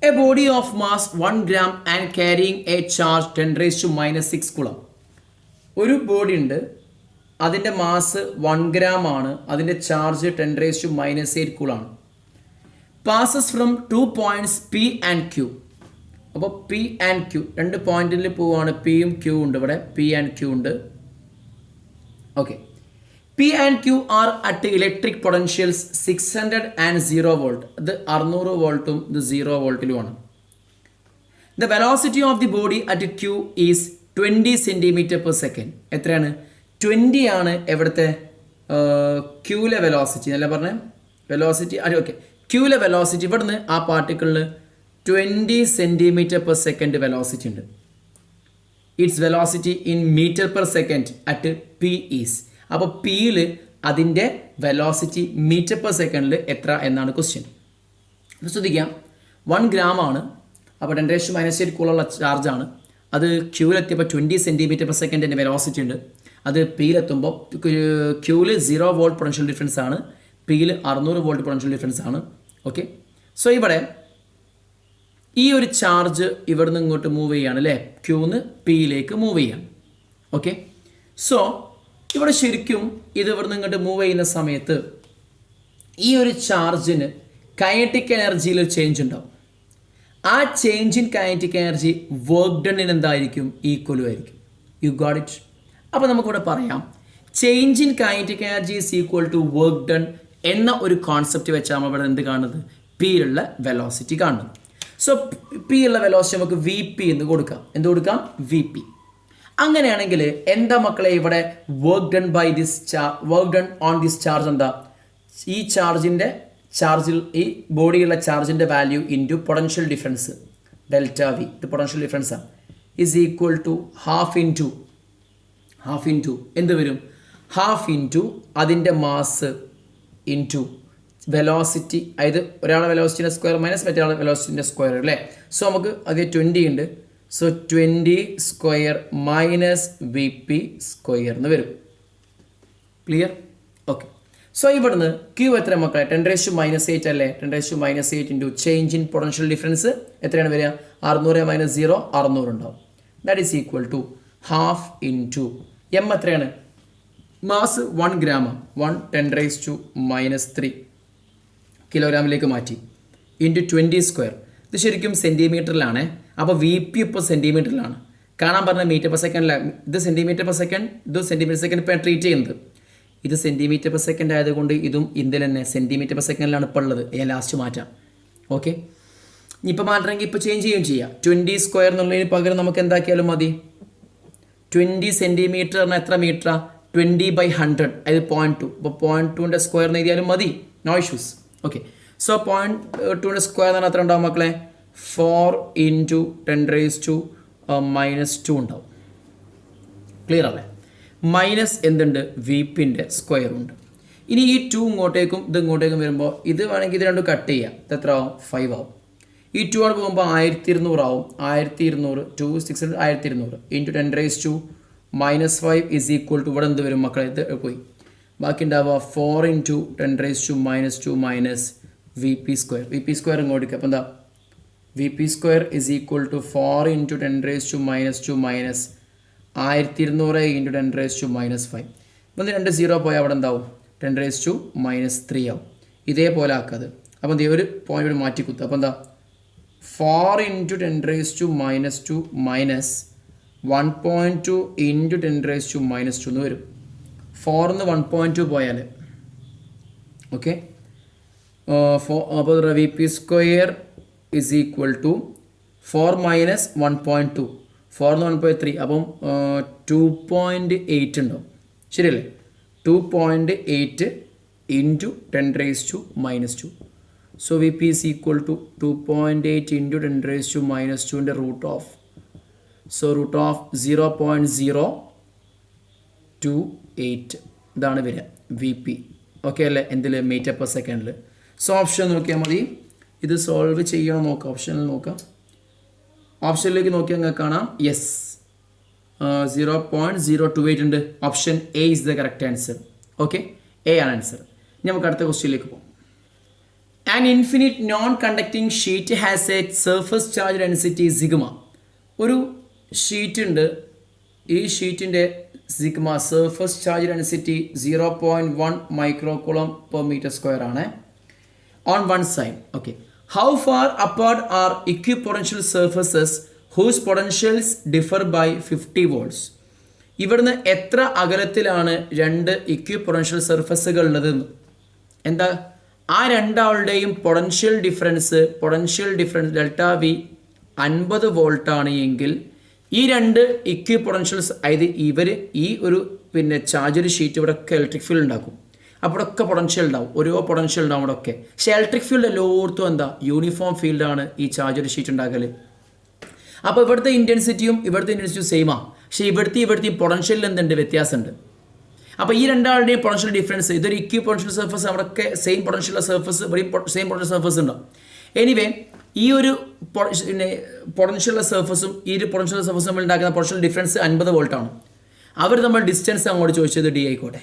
A body of mass 1 gram and carrying a charge 10⁻⁻6 coulomb. ഒരു ബോഡി ഉണ്ട്, അതിൻ്റെ മാസ് 1 gram ആണ്, അതിൻ്റെ ചാർജ് 10⁻⁻8 കൂളാണ്. Passes from 2 points P and Q. അപ്പോൾ P and Q 2 പോയിന്റിൽ പോവുകയാണ്. പിയും ക്യൂ ഉണ്ട്, ഇവിടെ P and Q ഉണ്ട്. Okay, P and Q are at electric potentials 600 and 0 volt. ഇത് 600 വോൾട്ടും ഇത് 0 വോൾട്ടിലുമാണ്. The velocity of the body at Q is 20 cm/s. എത്രയാണ്? 20 ആണ് എവിടുത്തെ ക്യൂലെ വെലോസിറ്റി അല്ല പറഞ്ഞേ? വെലോസിറ്റി ഓക്കെ, ക്യൂലെ വെലോസിറ്റി ഇവിടുന്ന് ആ പാർട്ടിക്കിളിന് 20 cm/s വെലോസിറ്റി ഉണ്ട്. It's velocity in m/s at P is. അപ്പോൾ പിയിൽ അതിൻ്റെ വെലോസിറ്റി m/s എത്ര എന്നാണ് ക്വസ്റ്റ്യൻ. ശ്രദ്ധിക്കാം, 1 gram ആണ്. അപ്പോൾ 10⁻⁻8 കൂളുള്ള ചാർജാണ്. അത് ക്യൂവിലെത്തിയപ്പോൾ 20 cm/s വെലോസിറ്റി ഉണ്ട്. അത് പിയിലെത്തുമ്പോൾ ക്യൂവിൽ 0 വോൾട്ട് പൊട്ടൻഷ്യൽ ഡിഫറൻസ് ആണ്, പിയിൽ 600 വോൾട്ട് പൊട്ടൻഷ്യൽ ഡിഫറൻസ് ആണ്. ഓക്കെ, സോ ഇവിടെ ഈ ഒരു ചാർജ് ഇവിടെ നിന്ന് ഇങ്ങോട്ട് മൂവ് ചെയ്യാണ് അല്ലേ? ക്യൂന്ന് പിയിലേക്ക് മൂവ് ചെയ്യാണ്. ഓക്കെ, സോ ഇവിടെ ശരിക്കും ഇത് ഇവിടെ നിന്ന് ഇങ്ങോട്ട് മൂവ് ചെയ്യുന്ന സമയത്ത് ഈ ഒരു ചാർജിന് കൈനറ്റിക് എനർജിയിൽ ഒരു ചേഞ്ച് ഉണ്ടാവും. ആ change in kinetic energy work ഡണ്ണിന് എന്തായിരിക്കും? ഈക്വലും ആയിരിക്കും. You got it? അപ്പോൾ നമുക്കിവിടെ പറയാം, change in kinetic energy is equal to work done എന്ന ഒരു കോൺസെപ്റ്റ് വെച്ചാൽ നമ്മൾ ഇവിടെ എന്ത് കാണുന്നത്? പിയിലുള്ള വെലോസിറ്റി കാണുന്നത്. സോ പിയുള്ള വെലോസിറ്റി നമുക്ക് VP എന്ന് കൊടുക്കാം. എന്ത് കൊടുക്കാം? VP. അങ്ങനെയാണെങ്കിൽ എന്താ മക്കളെ ഇവിടെ work done by this work done on this charge എന്താ? ഈ ചാർജിൽ ഈ ബോഡിയുള്ള ചാർജിൻ്റെ value into potential difference ΔV, ഇത് പൊട്ടൻഷ്യൽ ഡിഫറൻസാണ്, is equal to half into എന്ത് വരും? ഹാഫ് ഇൻറ്റു അതിൻ്റെ മാസ് ഇൻറ്റു വെലോസിറ്റി. അതായത് ഒരാളുടെ വെലോസിറ്റിൻ്റെ സ്ക്വയർ മൈനസ് മറ്റേ വെലോസിറ്റിൻ്റെ സ്ക്വയർ അല്ലേ? സോ നമുക്ക് അത് 20 ഉണ്ട്. So 20 square minus VP square എന്ന് വരും. ക്ലിയർ? ഓക്കെ, സോ ഇവിടുന്ന് ക്യൂ എത്ര മക്കളെ 10⁻⁸ അല്ലേ 10⁻⁸ into change in potential difference എത്രയാണ് വരിക 600 - 0 600 ഉണ്ടാവും. That is equal to half into m എത്രയാണ് മാസ് 1 ഗ്രാം 1 10⁻³ കിലോഗ്രാമിലേക്ക് മാറ്റി ഇൻറ്റു 20². ഇത് ശരിക്കും സെൻറ്റിമീറ്ററിലാണ്. അപ്പോൾ വി പി ഇപ്പോൾ സെൻറ്റിമീറ്ററിലാണ്. കാണാൻ പറഞ്ഞ മീറ്റർ പെർ സെക്കൻഡിലാണ്. ഇത് സെൻറ്റിമീറ്റർ പെർ സെക്കൻഡ്, ഇത് സെൻറ്റിമീറ്റർ സെക്കൻഡ് ഇപ്പോൾ ട്രീറ്റ് ചെയ്യുന്നത്. ഇത് സെൻറ്റിമീറ്റർ പെർ സെക്കൻഡ് ആയതുകൊണ്ട് ഇതും ഇന്ത്യയിൽ തന്നെ സെൻറ്റിമീറ്റർ പെർ സെക്കൻഡിലാണ് ഇപ്പോൾ ഉള്ളത്. ഞാൻ ലാസ്റ്റ് മാറ്റാം. ഓക്കെ, ഇപ്പോൾ മാറ്റണമെങ്കിൽ ഇപ്പോൾ ചേഞ്ച് ചെയ്യുകയും ചെയ്യാം. 20² എന്നുള്ളതിന് പകരം നമുക്ക് എന്താക്കിയാലും മതി. 20 സെൻറ്റിമീറ്റർ പറഞ്ഞാൽ എത്ര മീറ്ററാ 20/100 അതിൽ 0.2. അപ്പോൾ 0.2ൻ്റെ സ്ക്വയർ എന്ന് എഴുതിയാലും മതി. No issues. ഓക്കെ, സോ 0.2ൻ്റെ സ്ക്വയർ എന്ന് പറഞ്ഞാൽ എത്ര ഉണ്ടാവും മക്കളെ 4 × 10⁻⁻² ഉണ്ടാവും. ക്ലിയർ അല്ലേ? മൈനസ് എന്തുണ്ട് വി പിൻ്റെ സ്ക്വയർ ഉണ്ട്. ഇനി ഈ 2 ഇങ്ങോട്ടേക്കും ഇത് ഇങ്ങോട്ടേക്കും വരുമ്പോൾ ഇത് വേണമെങ്കിൽ ഇത് രണ്ടും കട്ട് ചെയ്യാം. ഇത് എത്ര ആവും 5 ആവും. ഈ 2 ആണ് പോകുമ്പോൾ 1200 ആവും. 1200 2 600 1200 ഇൻറ്റു 10⁻⁻5 ഈസ് ഈക്വൽ ടു ഇവിടെ എന്ത് വരും മക്കളെ ഇത് പോയി ബാക്കി ഉണ്ടാവുക 4 × 10⁻⁻2 minus v p square. V p square ഇങ്ങോട്ടേക്ക് അപ്പോൾ എന്താ v p square is equal to 4 × 10⁻2 minus 1200 × 10⁻⁻5. അപ്പം 2 0 പോയാൽ അവിടെ എന്താവും 10⁻³ ആവും. ഇതേപോലെ ആക്കാത്. അപ്പം എന്ത് ഒരു പോയിന്റ് ഇവിടെ മാറ്റി കുത്തുക. അപ്പോൾ എന്താ 4 × 10⁻2 മൈനസ് 1.2 × 10⁻2 എന്ന് വരും. 4 ന്ന് 1.2 പോയാൽ ഓക്കെ അപ്പോൾ v p square is equal to 4 minus 1.2 4 ന്ന് 1.3 അപ്പം 2.8 ഉണ്ടാവും. ശരിയല്ലേ? 2.8 × 10⁻⁻². So V P is equal to 2.8 × 10⁻⁻²ൻ്റെ റൂട്ട് ഓഫ് 0.028 ഇതാണ് വരിക വി പി. ഓക്കെ അല്ലേ? എന്തിൽ മീറ്റർ പെർ സെക്കൻഡിൽ. സോ ഓപ്ഷൻ നോക്കിയാൽ മതി. ഇത് സോൾവ് ചെയ്യണം നോക്കാം. ഓപ്ഷനിൽ നോക്കാം. ഓപ്ഷനിലേക്ക് നോക്കിയാൽ നിങ്ങൾക്ക് കാണാം യെസ് 0.028 ഉണ്ട്. Option A is the correct answer. Okay, A ആണ് ആൻസർ. ഇനി നമുക്ക് അടുത്ത ക്വസ്റ്റ്യനിലേക്ക് പോകാം. An infinite non conducting sheet has A surface charge density sigma. ഒരു ഷീറ്റ് ഉണ്ട്. ഈ ഷീറ്റിൻ്റെ sigma surface charge density 0.1 μC/m² ആണ് on one side. Okay, how far apart are equipotential surfaces whose potentials differ by 50 volts. ഇവിടുന്ന് എത്ര അകലത്തിലാണ് രണ്ട് equipotential സർഫസുകൾ ഉള്ളത്? എന്താ ആ രണ്ടാളുടെയും potential difference delta V 50 volt ആണ് എങ്കിൽ ഈ രണ്ട് ഇക്വിപൊട്ടൻഷ്യൽസ് അതായത് ഇവർ ഈ ഒരു ചാർജ് ഷീറ്റ് ഇവിടെ ഒക്കെ ഇലക്ട്രിക് ഫീൽഡ് ഉണ്ടാക്കും. അപ്പോൾ ഒക്കെ പൊട്ടൻഷ്യൽ ഉണ്ടാവും. ഓരോ പൊട്ടൻഷ്യൽ ഉണ്ടാവും അവിടെ ഒക്കെ. പക്ഷേ ഇലക്ട്രിക് ഫീൽഡ് എല്ലായിടത്തും എന്താ യൂണിഫോം ഫീൽഡാണ് ഈ ചാർജ് ഷീറ്റ് ഉണ്ടാക്കൽ. അപ്പോൾ ഇവിടുത്തെ ഇൻറ്റൻസിറ്റിയും സെയിമാണ്. പക്ഷേ ഇവിടുത്തെ പൊട്ടൻഷ്യലിൽ എന്തുണ്ട് വ്യത്യാസമുണ്ട്. അപ്പോൾ ഈ രണ്ടാളുടെയും പൊട്ടൻഷ്യൽ ഡിഫറൻസ് ഇതൊരു ഇക്വി പൊട്ടൻഷ്യൽ സർഫസ് അവിടെയൊക്കെ സെയിം പൊട്ടൻഷ്യൽ സർഫസ് ഇവിടെയും സെയിം പൊട്ടൻഷ്യൽ സർഫസ് ഉണ്ടാവും. എനിവേ ഈ ഒരു പൊട്ടൻഷ്യൽ സർഫസും ഈ ഒരു പൊട്ടൻഷ്യൽ സർഫസും നമ്മൾ ഉണ്ടാക്കുന്ന പൊട്ടൻഷ്യൽ ഡിഫറൻസ് 50 വോൾട്ടാണ്. അവർ നമ്മൾ ഡിസ്റ്റൻസ് അങ്ങോട്ട് ചോദിച്ചത് ഡി ആയിക്കോട്ടെ.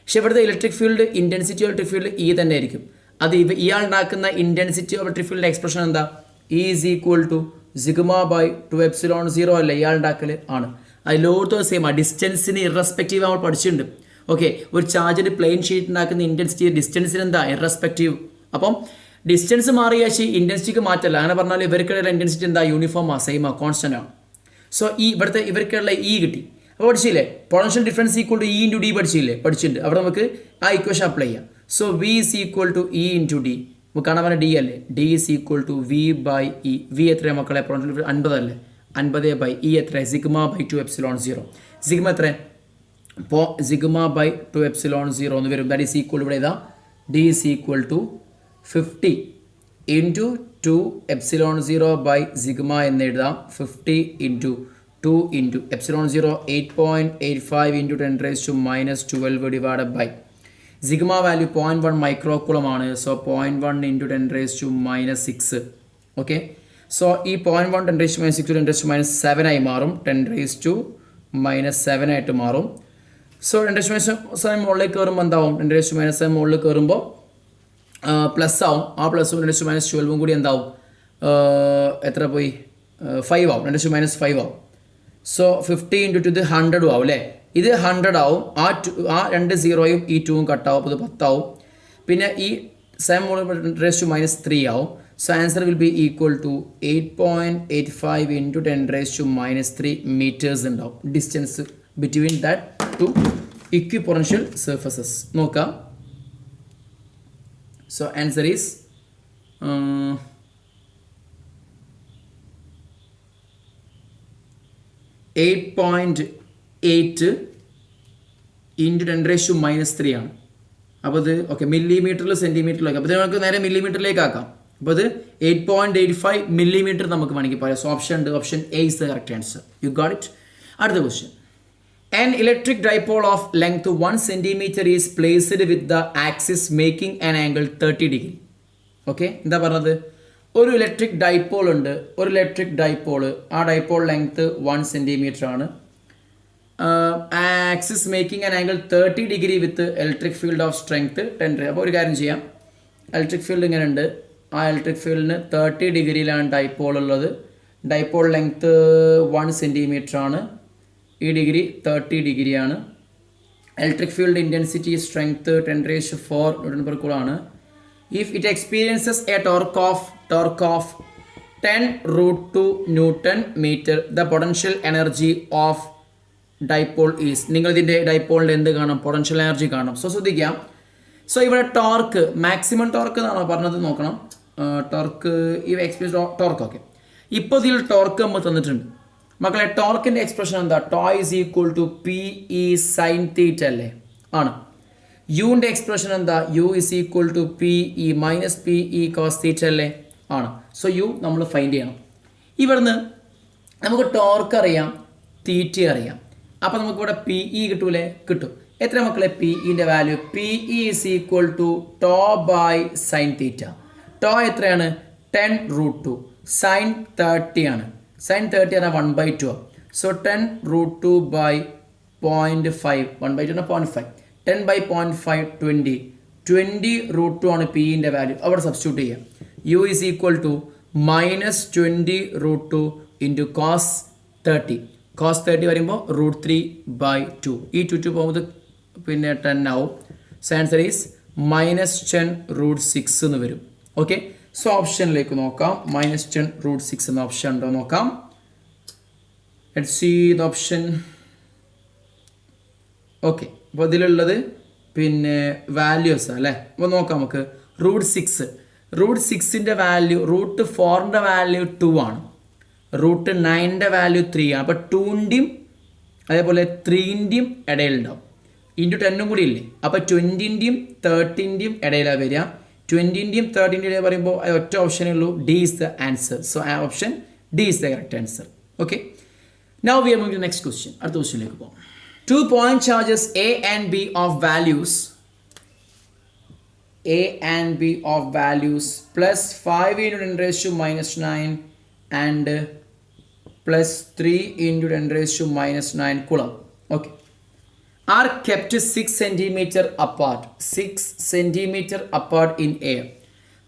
പക്ഷേ ഇവിടുത്തെ electric field intensity electric field E തന്നെ ആയിരിക്കും. അത് ഇയാൾ ഉണ്ടാക്കുന്ന ഇൻറ്റൻസിറ്റി ഇലക്ട്രിക് ഫീൽഡിൻ്റെ എക്സ്പ്രഷൻ എന്താ ഇ ഈസ് ഈക്വൽ ടു σ/2ε0 അല്ലേ ഇയാൾ ഉണ്ടാക്കൽ ആണ്. അതിലോട്ട് സെയിം ആ ഡിസ്റ്റൻസിന് ഇറസ്പെക്റ്റീവ് നമ്മൾ പഠിച്ചിട്ടുണ്ട്. ഓക്കെ, ഒരു ചാർജിന് പ്ലെയിൻ ഷീറ്റ് ഉണ്ടാക്കുന്ന ഇൻറ്റൻസിറ്റി ഡിസ്റ്റൻസിന് എന്താ ഇറസ്പെക്റ്റീവ്. അപ്പം ഡിസ്റ്റൻസ് മാറിയാൽ ഇൻറ്റൻസിറ്റിക്ക് മാറ്റല്ല. അങ്ങനെ പറഞ്ഞാൽ ഇവർക്കുള്ള ഇൻറ്റൻസിറ്റി എന്താ യൂണിഫോമാണ് സെയിം കോൺസ്റ്റൻ്റ് ആണ്. സോ ഈ ഇവർക്കുള്ള ഇ കിട്ടി. അപ്പോൾ പഠിച്ചില്ലേ potential difference equal to e into d പഠിച്ചിട്ടുണ്ട്. അവിടെ നമുക്ക് ആ ഇക്വേഷൻ അപ്ലൈ ചെയ്യാം. So v is equal to e into d. നമുക്ക് കാണാൻ പറഞ്ഞാൽ ഡി അല്ലേ. D is equal to v by e. V എത്രയാണ് മക്കളെ പൊട്ടൻഷ്യൽ 50 അല്ലേ. 50/E എത്ര σ/2ε0. സിഗ്മ എത്ര അപ്പോൾ σ/2ε0 എന്ന് വരും. ദാറ്റ് ഈസ് ഈക്വൽ ഇവിടെ ഇതാ D is equal to 50 into 2ε0/σ എന്ന് എഴുതാം. 50 into 2 into ε0 8.85 into 10⁻⁻12 divided by sigma value 0.1 μC ആണ്. So 0.1 into 10⁻⁻6. ഓക്കെ, സോ ഈ 0.1 10⁻⁻6 10⁻⁻7 ആയി മാറും. 10⁻⁻7 ആയിട്ട് മാറും. സോ 10⁻⁷ മുകളിലേക്ക് കയറുമ്പോൾ എന്താവും? 10⁻⁷ മുകളിൽ കയറുമ്പോൾ പ്ലസ് ആവും. ആ പ്ലസും 10⁻12 കൂടി എന്താവും? എത്ര പോയി? 5 ആവും. 10⁻5 ആവും. സോ 50 × 2 100 ആവും അല്ലേ? ഇത് 100 ആവും. ആ 2 0യും ഈ 2ഉം കട്ടാവും. അപ്പോൾ ഇത് 10 ആവും. പിന്നെ ഈ 7 10⁻³ ആവും. So answer will be equal to 8.85 × 10⁻³ metres ഉണ്ടാവും distance between that two equipotential surfaces. നോക്കാം. സോ ആൻസർ ഈസ് 8.8 × 10⁻³ ആണ്. അപ്പോൾ ഇത് ഓക്കെ മില്ലിമീറ്ററിൽ സെൻറ്റിമീറ്ററിലേക്ക്. അപ്പോൾ ഇത് നമുക്ക് നേരെ മില്ലിമീറ്ററിലേക്ക് ആക്കാം. അപ്പോൾ ഇത് 8.85 മില്ലിമീറ്റർ നമുക്ക് വേണമെങ്കിൽ പറയാം. സോ ഓപ്ഷൻ ഉണ്ട്. Option A is the correct answer. You got it. അടുത്ത question. An electric dipole of length 1 centimeter is placed with the axis making an angle 30 degree. Okay, എന്താ പറഞ്ഞത്? ഒരു ഇലക്ട്രിക് ഡൈപോൾ ഉണ്ട്. ഒരു ഇലക്ട്രിക് ഡൈപോള്, ആ dipole length 1 centimetre ആണ്. Axis making an angle 30 degree with electric field of strength 10. അപ്പോൾ ഒരു കാര്യം ചെയ്യാം. ഇലക്ട്രിക് ഫീൽഡ് ഇങ്ങനെ ഉണ്ട്. ആ ഇലക്ട്രിക് ഫീൽഡിന് 30 ഡിഗ്രിയിലാണ് ഡൈപോൾ ഉള്ളത്. ഡൈപോൾ ലെങ്ത്ത് 1 സെൻറ്റിമീറ്റർ ആണ്. ഈ ഡിഗ്രി 30 ഡിഗ്രിയാണ്. Electric field intensity strength 10⁴ Nm/Coulomb ആണ്. If it experiences a torque of 10√2 Nm, the potential energy of dipole is. നിങ്ങൾ ഇതിൻ്റെ ഡൈപോളിൻ്റെ എന്ത് കാണാം? പൊട്ടൻഷ്യൽ എനർജി കാണാം. സോ ശ്രദ്ധിക്കാം. സോ ഇവിടെ ടോർക്ക് മാക്സിമം ടോർക്ക് എന്നാണോ പറഞ്ഞത്? നോക്കണം. ടോർക്ക് ഈ എക്സ്പീരിയൻസ് ടോർക്ക്. ഓക്കെ, ഇപ്പോൾ ഇതിൽ ടോർക്ക് നമ്മൾ തന്നിട്ടുണ്ട് മക്കളെ. ടോർക്കിൻ്റെ എക്സ്പ്രഷൻ എന്താ? Tau is equal to PE sin θ അല്ലേ? ആണ്. യുവിൻ്റെ എക്സ്പ്രഷൻ എന്താ? U is equal to PE - PE cos θ അല്ലേ? ആണ്. സോ യു നമ്മൾ ഫൈൻഡ് ചെയ്യണം. ഇവിടുന്ന് നമുക്ക് ടോർക്ക് അറിയാം, തീറ്റ അറിയാം. അപ്പോൾ നമുക്കിവിടെ PE കിട്ടൂലേ? കിട്ടും. എത്ര മക്കളെ PEൻ്റെ value? PE is equal to tau by sine theta. Tau എത്രയാണ്? 10√2. സൈൻ 30 ആണ്. സൈൻ 30 ആണ് 1/2 ആണ്. So 10√2 by 0.5. 1/2 ആണ് 0.5. 10 ബൈ 0.5 20. 20√2 ആണ് PEൻ്റെ വാല്യൂ. അവിടെ സബ്സ്റ്റിറ്റ്യൂട്ട് ചെയ്യാം. U is equal to -20√2 into cos 30. Cos 30 വരുമ്പോൾ √3/2. ഈ 2 പോകുന്നത് പിന്നെ 10 ആവും. സോ ആൻസർ ഈസ് -10√6 എന്ന് വരും. ഓക്കെ, സോ ഓപ്ഷനിലേക്ക് നോക്കാം. -10√6 എന്ന ഓപ്ഷൻ ഉണ്ടോ നോക്കാം. Let's see the option. Okay, അപ്പോൾ ഇതിലുള്ളത് പിന്നെ വാല്യൂസ് അല്ലേ? അപ്പോൾ നോക്കാം നമുക്ക്. √6ൻ്റെ വാല്യൂ, √4ൻ്റെ വാല്യൂ 2 ആണ്. √9ൻ്റെ വാല്യൂ 3 ആണ്. അപ്പോൾ 2ൻ്റെയും അതേപോലെ 3ൻ്റെയും ഇടയിലുണ്ടാവും. ഇൻറ്റു 10 കൂടി ഇല്ലേ? അപ്പോൾ 20ൻ്റെയും 30ൻ്റെയും ഇടയിലാണ് വരിക. 20ൻ്റെയും 30ൻ്റെയും ഇടയിൽ പറയുമ്പോൾ ഒറ്റ ഓപ്ഷനേ ഉള്ളൂ. D is the answer. So option D is the correct answer. Okay. Now we are moving to the next question. അടുത്ത ക്വസ്റ്റ്യനിലേക്ക് പോകാം. 2 point charges A and B of values plus 5 × 10⁻⁹ and plus 3 × 10⁻⁹ Coulomb. Okay. Are kept 6 cm apart in air.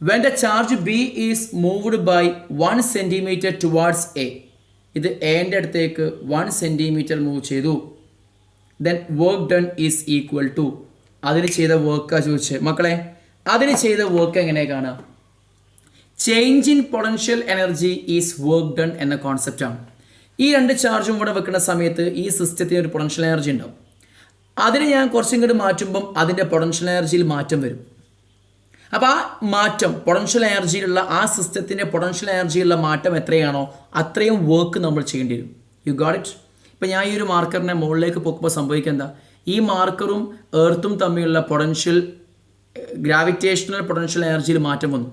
When the charge B is moved by 1 cm towards A, ഇത് എൻ്റെ അടുത്തേക്ക് 1 cm move ചെയ്തു. Then work done is equal to, അതിന് ചെയ്ത വർക്കാണ് ചോദിച്ചത് മക്കളെ. അതിന് ചെയ്ത വർക്ക് എങ്ങനെ കാണാം? Change in potential energy is work done എന്ന കോൺസെപ്റ്റാണ്. ഈ രണ്ട് ചാർജും ഇവിടെ വെക്കുന്ന സമയത്ത് ഈ സിസ്റ്റത്തിന് ഒരു പൊട്ടൻഷ്യൽ എനർജി ഉണ്ടാവും. അതിനെ ഞാൻ കുറച്ചും കൂടി മാറ്റുമ്പം അതിൻ്റെ പൊട്ടൻഷ്യൽ എനർജിയിൽ മാറ്റം വരും. അപ്പോൾ ആ മാറ്റം പൊട്ടൻഷ്യൽ എനർജിയിലുള്ള ആ സിസ്റ്റത്തിൻ്റെ പൊട്ടൻഷ്യൽ എനർജിയിലുള്ള മാറ്റം എത്രയാണോ അത്രയും വർക്ക് നമ്മൾ ചെയ്യേണ്ടി വരും. You got it? ഇപ്പം ഞാൻ ഈ ഒരു മാർക്കറിനെ മുകളിലേക്ക് പൊക്കുമ്പോൾ സംഭവിക്കുക എന്താ? ഈ മാർക്കറും എർത്തും തമ്മിലുള്ള പൊട്ടൻഷ്യൽ ഗ്രാവിറ്റേഷണൽ പൊട്ടൻഷ്യൽ എനർജിയിൽ മാറ്റം വന്നു.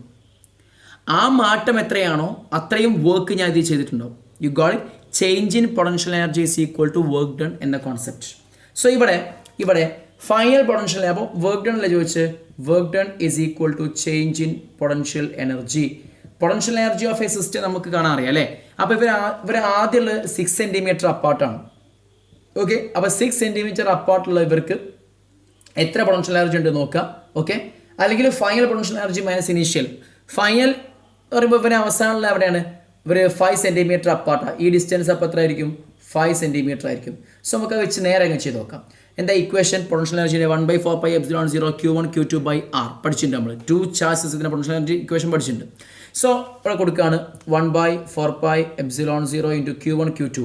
ആ മാറ്റം എത്രയാണോ അത്രയും വർക്ക് ഞാൻ ഇതിൽ ചെയ്തിട്ടുണ്ടാവും. You got it? Change in potential energy is equal to work done എന്ന കോൺസെപ്റ്റ്. സോ ഇവിടെ ഫൈനൽ പൊട്ടൻഷ്യൽ, അപ്പോൾ വർക്ക് ഡൺ അല്ലേ ചോദിച്ച്, work done is equal to change in potential energy. Potential energy of a system നമുക്ക് കാണാൻ അറിയാം അല്ലേ? അപ്പോൾ ഇവർ ആദ്യമുള്ള 6 cm അപ്പാർട്ടാണ്. ഓക്കെ, അപ്പോൾ 6 സെൻറ്റിമീറ്റർ അപ്പാർട്ടുള്ള ഇവർക്ക് എത്ര പൊട്ടൻഷ്യൽ എനർജി ഉണ്ട് നോക്കാം. ഓക്കെ, അല്ലെങ്കിൽ final potential energy minus initial. Final എന്ന് പറയുമ്പോൾ ഇവരെ അവസാനമുള്ള എവിടെയാണ്, ഇവർ 5 സെൻറ്റിമീറ്റർ അപ്പാർട്ടാണ്. ഈ ഡിസ്റ്റൻസ് അപ്പോൾ എത്ര ആയിരിക്കും, 5 സെൻറ്റിമീറ്റർ ആയിരിക്കും. സോ നമുക്ക് വെച്ച് നേരെ അങ്ങ് ചെയ്ത് നോക്കാം. എന്താ ഇക്വേഷൻ, പൊട്ടൻഷ്യൽ എനർജിയുടെ 1/4πε0 Q1 Q2/R പഠിച്ചിട്ടുണ്ട് നമ്മൾ. 2 ചാർജസ് ഇതിൻ്റെ പൊട്ടൻഷ്യൽ എനർജി ഇക്വേഷൻ പഠിച്ചിട്ടുണ്ട്. സോ ഇവിടെ കൊടുക്കുകയാണ് 1/4πε0 into Q1 Q2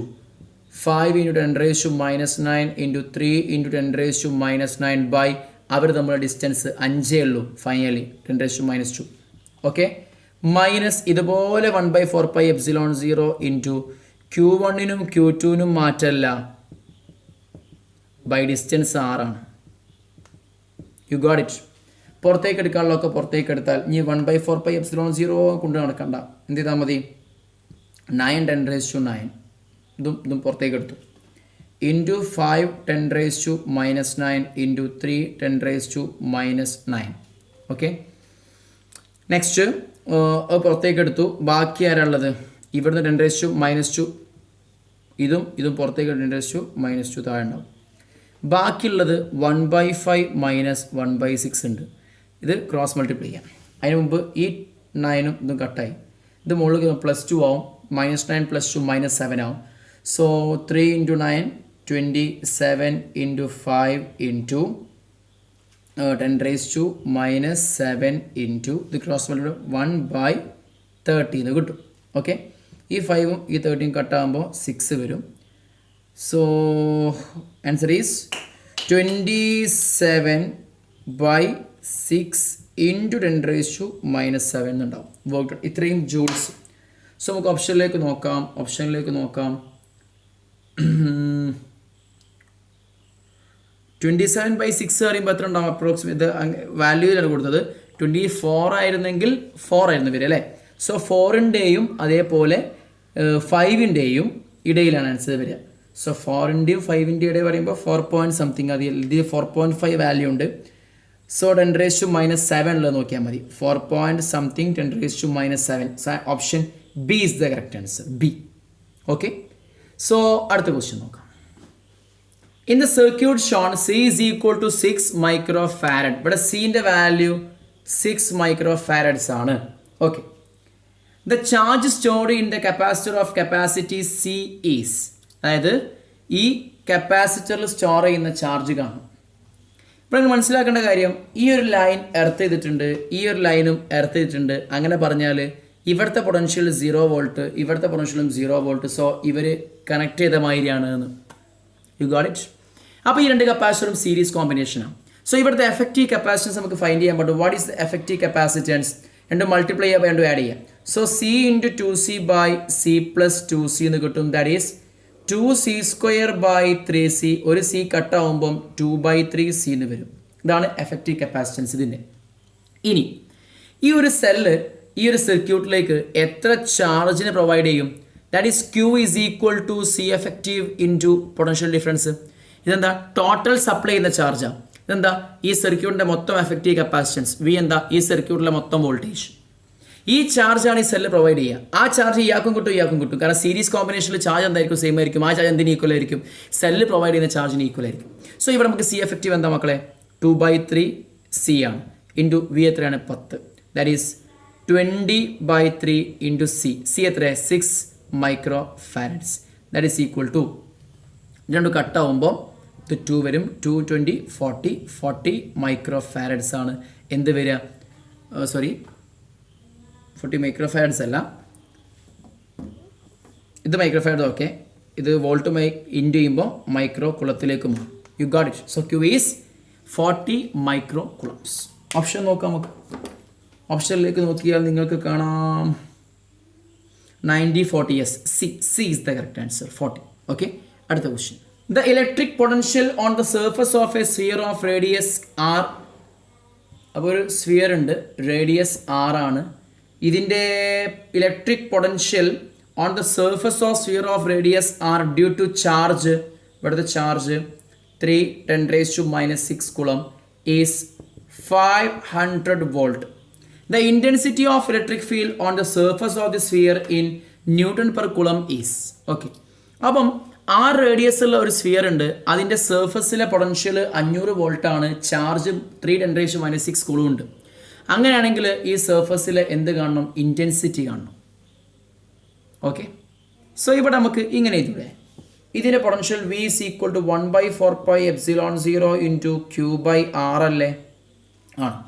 5 × 10⁻⁻9 into 3 × 10⁻⁻9 by അവർ തമ്മിലുള്ള ഡിസ്റ്റൻസ് 5 ഉള്ളൂ ഫൈനലി 10⁻². ഓക്കെ, മൈനസ് ഇതുപോലെ 1/4πε0 ഇൻറ്റു Q1-നും Q2-നും മാറ്റല്ല ബൈ ഡിസ്റ്റൻസ് 6 ആണ്. U got it. പുറത്തേക്ക് എടുക്കാനുള്ളതൊക്കെ പുറത്തേക്ക് എടുത്താൽ ഇനി 1/4πε0 കൊണ്ട് നടക്കണ്ട, എന്ത് ചെയ്താൽ മതി, 9 10⁻9 ഇതും പുറത്തേക്ക് എടുത്തു ഇൻറ്റു 5 10⁻⁻9 ഇൻറ്റു 3 10⁻⁻9. ഓക്കെ, നെക്സ്റ്റ് പുറത്തേക്ക് എടുത്തു. ബാക്കി ആരാളുള്ളത്, ഇവിടുന്ന് 10⁻⁻2 ഇതും പുറത്തേക്ക് 10⁻⁻2 താഴെ ഉണ്ടാവും. ബാക്കിയുള്ളത് 1/5 മൈനസ് 1/6 ഉണ്ട്. ഇത് ക്രോസ് മൾട്ടിപ്ലൈ ചെയ്യാം. അതിന് മുമ്പ് ഈ 9ഉം ഇതും കട്ടായി. ഇത് മുകളിൽ +2 ആവും. -9 + 2 -7 ആവും. സോ 3 × 9 27 × 5 ഇൻറ്റു 10⁻⁻7 ഇൻറ്റു ഇത് ക്രോസ് മൾട്ടിപ്ലൈ 1/30 എന്ന് കിട്ടും. ഓക്കെ, ഈ 5ഉം ഈ 30ഉം കട്ടാകുമ്പോൾ 6 വരും. സോ ആൻസർ ഈസ് 27/6 ഇൻറ്റു 10⁻⁻7 എന്നുണ്ടാവും. വർക്ക് ഇത്രയും ജൂൾസ്. സോ നമുക്ക് ഓപ്ഷനിലേക്ക് നോക്കാം. 27/6 പറയുമ്പോൾ എത്ര ഉണ്ടാവും, അപ്രോക്സിമേറ്റ് വാല്യൂയിലാണ് കൊടുത്തത്. 24 ആയിരുന്നെങ്കിൽ 4 ആയിരുന്നു വരിക അല്ലേ. സോ 4ൻ്റെയും അതേപോലെ 5ൻ്റെയും ഇടയിലാണ് ആൻസർ വരിക. സോ 4ൻ്റെയും 5ൻ്റെയും ഇടയിൽ പറയുമ്പോൾ 4 പോയിൻറ്റ് സംതിങ്, അത് ഇതിൽ 4.5 വാല്യൂ ഉണ്ട്. സോ 10⁻⁻7 ഉള്ളത് നോക്കിയാൽ മതി. 4 point something 10⁻⁻7. Option B is the correct answer, B. Okay, so അടുത്ത ക്വസ്റ്റ്യൻ നോക്കാം. In the circuit shown C is equal to 6 microfarad. ഇവിടെ സിൻ്റെ വാല്യൂ 6 microfarads ആണ്. Okay, the charge stored in the capacitor of capacity C is, അതായത് ഈ കപ്പാസിറ്ററിൽ store ചെയ്യുന്ന charge കാണും. ഇവിടെ മനസ്സിലാക്കേണ്ട കാര്യം, ഈ ഒരു ലൈൻ എർത്ത് ചെയ്തിട്ടുണ്ട്, ഈ ഒരു ലൈനും എർത്ത് ചെയ്തിട്ടുണ്ട്. അങ്ങനെ പറഞ്ഞാൽ ഇവിടുത്തെ പൊട്ടൻഷ്യൽ 0 വോൾട്ട്, ഇവിടുത്തെ പൊട്ടൻഷ്യലും 0 വോൾട്ട്. സോ ഇവർ കണക്ട് ചെയ്ത മാതിരിയാണ് എന്ന്. U got it. അപ്പോൾ ഈ രണ്ട് കപ്പാസിറ്ററും സീരീസ് കോമ്പിനേഷനാണ്. സോ ഇവിടുത്തെ എഫക്റ്റീവ് കപ്പാസിറ്റൻസ് നമുക്ക് ഫൈൻഡ് ചെയ്യാൻ പറ്റും. What is the effective capacitance? രണ്ടും മൾട്ടിപ്ലൈ ചെയ്യുക, രണ്ടും ആഡ് ചെയ്യാം. സോ C × 2C/C + 2C എന്ന് കിട്ടും. That is 2C²/3C. ഒരു C കട്ടാവുമ്പം 2/3C എന്ന് വരും. ഇതാണ് എഫക്റ്റീവ് കപ്പാസിറ്റൻസ് ഇതിൻ്റെ. ഇനി ഈ ഒരു സെല്ല് ഈ ഒരു സർക്യൂട്ടിലേക്ക് എത്ര ചാർജിനെ പ്രൊവൈഡ് ചെയ്യും? That is Q is equal to C effective into potential difference. ഇതെന്താ, ടോട്ടൽ സപ്ലൈ ചെയ്യുന്ന ചാർജാണ്. ഇതെന്താ, ഈ സർക്യൂട്ടിൻ്റെ മൊത്തം എഫക്റ്റീവ് കപ്പാസിറ്റൻസ്. V എന്താ, ഈ സർക്യൂട്ടിലെ മൊത്തം വോൾട്ടേജ്. ഈ ചാർജാണ് ഈ സെല്ല് പ്രൊവൈഡ് ചെയ്യുക. ആ ചാർജ് ഇയാൾക്കും കിട്ടും ഇയാൾക്കും കിട്ടും. കാരണം സീരീസ് കോമ്പിനേഷനിൽ ചാർജ് എന്തായിരിക്കും, സെയിം ആയിരിക്കും. ആ ചാർജ് എന്തിന് ഈക്വൽ ആയിരിക്കും? സെല്ല് പ്രൊവൈഡ് ചെയ്യുന്ന ചാർജിന് ഈക്വൽ ആയിരിക്കും. സോ ഇവിടെ നമുക്ക് C എഫക്റ്റീവ് എന്താ മക്കളെ, 2/3C ആണ്. ഇൻറ്റു V എത്രയാണ്, 10. That is 20/3 into C. C എത്രയാണ്, 6 microfarads. That is equal to, രണ്ട് കട്ടാവുമ്പോൾ ഇത് 2 വരും. 2 20 40 microfarads ആണ് എന്ത് വരിക, 40 microfarads അല്ല, ഇത് മൈക്രോഫാരഡ്. ഓക്കെ, ഇത് വോൾട്ട് ഇൻറ്റു ചെയ്യുമ്പോൾ മൈക്രോ കുളത്തിലേക്ക് മാറും. U got it. So Q is 40 micro കുളംസ്. Option നോക്കാം നമുക്ക്. ഓപ്ഷനിലേക്ക് നോക്കിയാൽ നിങ്ങൾക്ക് കാണാം 90/40. Yes, C is the correct answer, 40. Okay, അടുത്ത question. The electric potential on the surface of a sphere of radius R. അപ്പോൾ ഒരു സ്ഫിയർ ഉണ്ട്, റേഡിയസ് R ആണ്. ഇതിൻ്റെ electric potential on the surface of sphere of radius R due to charge, ഇവിടുത്തെ charge 3 10⁻⁻6 coulomb is 500 volt. The intensity of electric field on the surface of the sphere in Newton per coulomb is. Okay, അപ്പം R radius ഉള്ള ഒരു sphere ഉണ്ട്, അതിൻ്റെ സർഫസിലെ potential 500 വോൾട്ടാണ്, charge 3×10⁻⁶ കൂളും ഉണ്ട്. അങ്ങനെയാണെങ്കിൽ ഈ സർഫസിലെ എന്ത് കാണണം? ഇൻറ്റൻസിറ്റി കാണണം. ഓക്കെ, സോ ഇവിടെ നമുക്ക് ഇങ്ങനെ എഴുതൂടെ, ഇതിൻ്റെ potential V is equal to 1/4πε0 into Q/R അല്ലേ? ആണ്.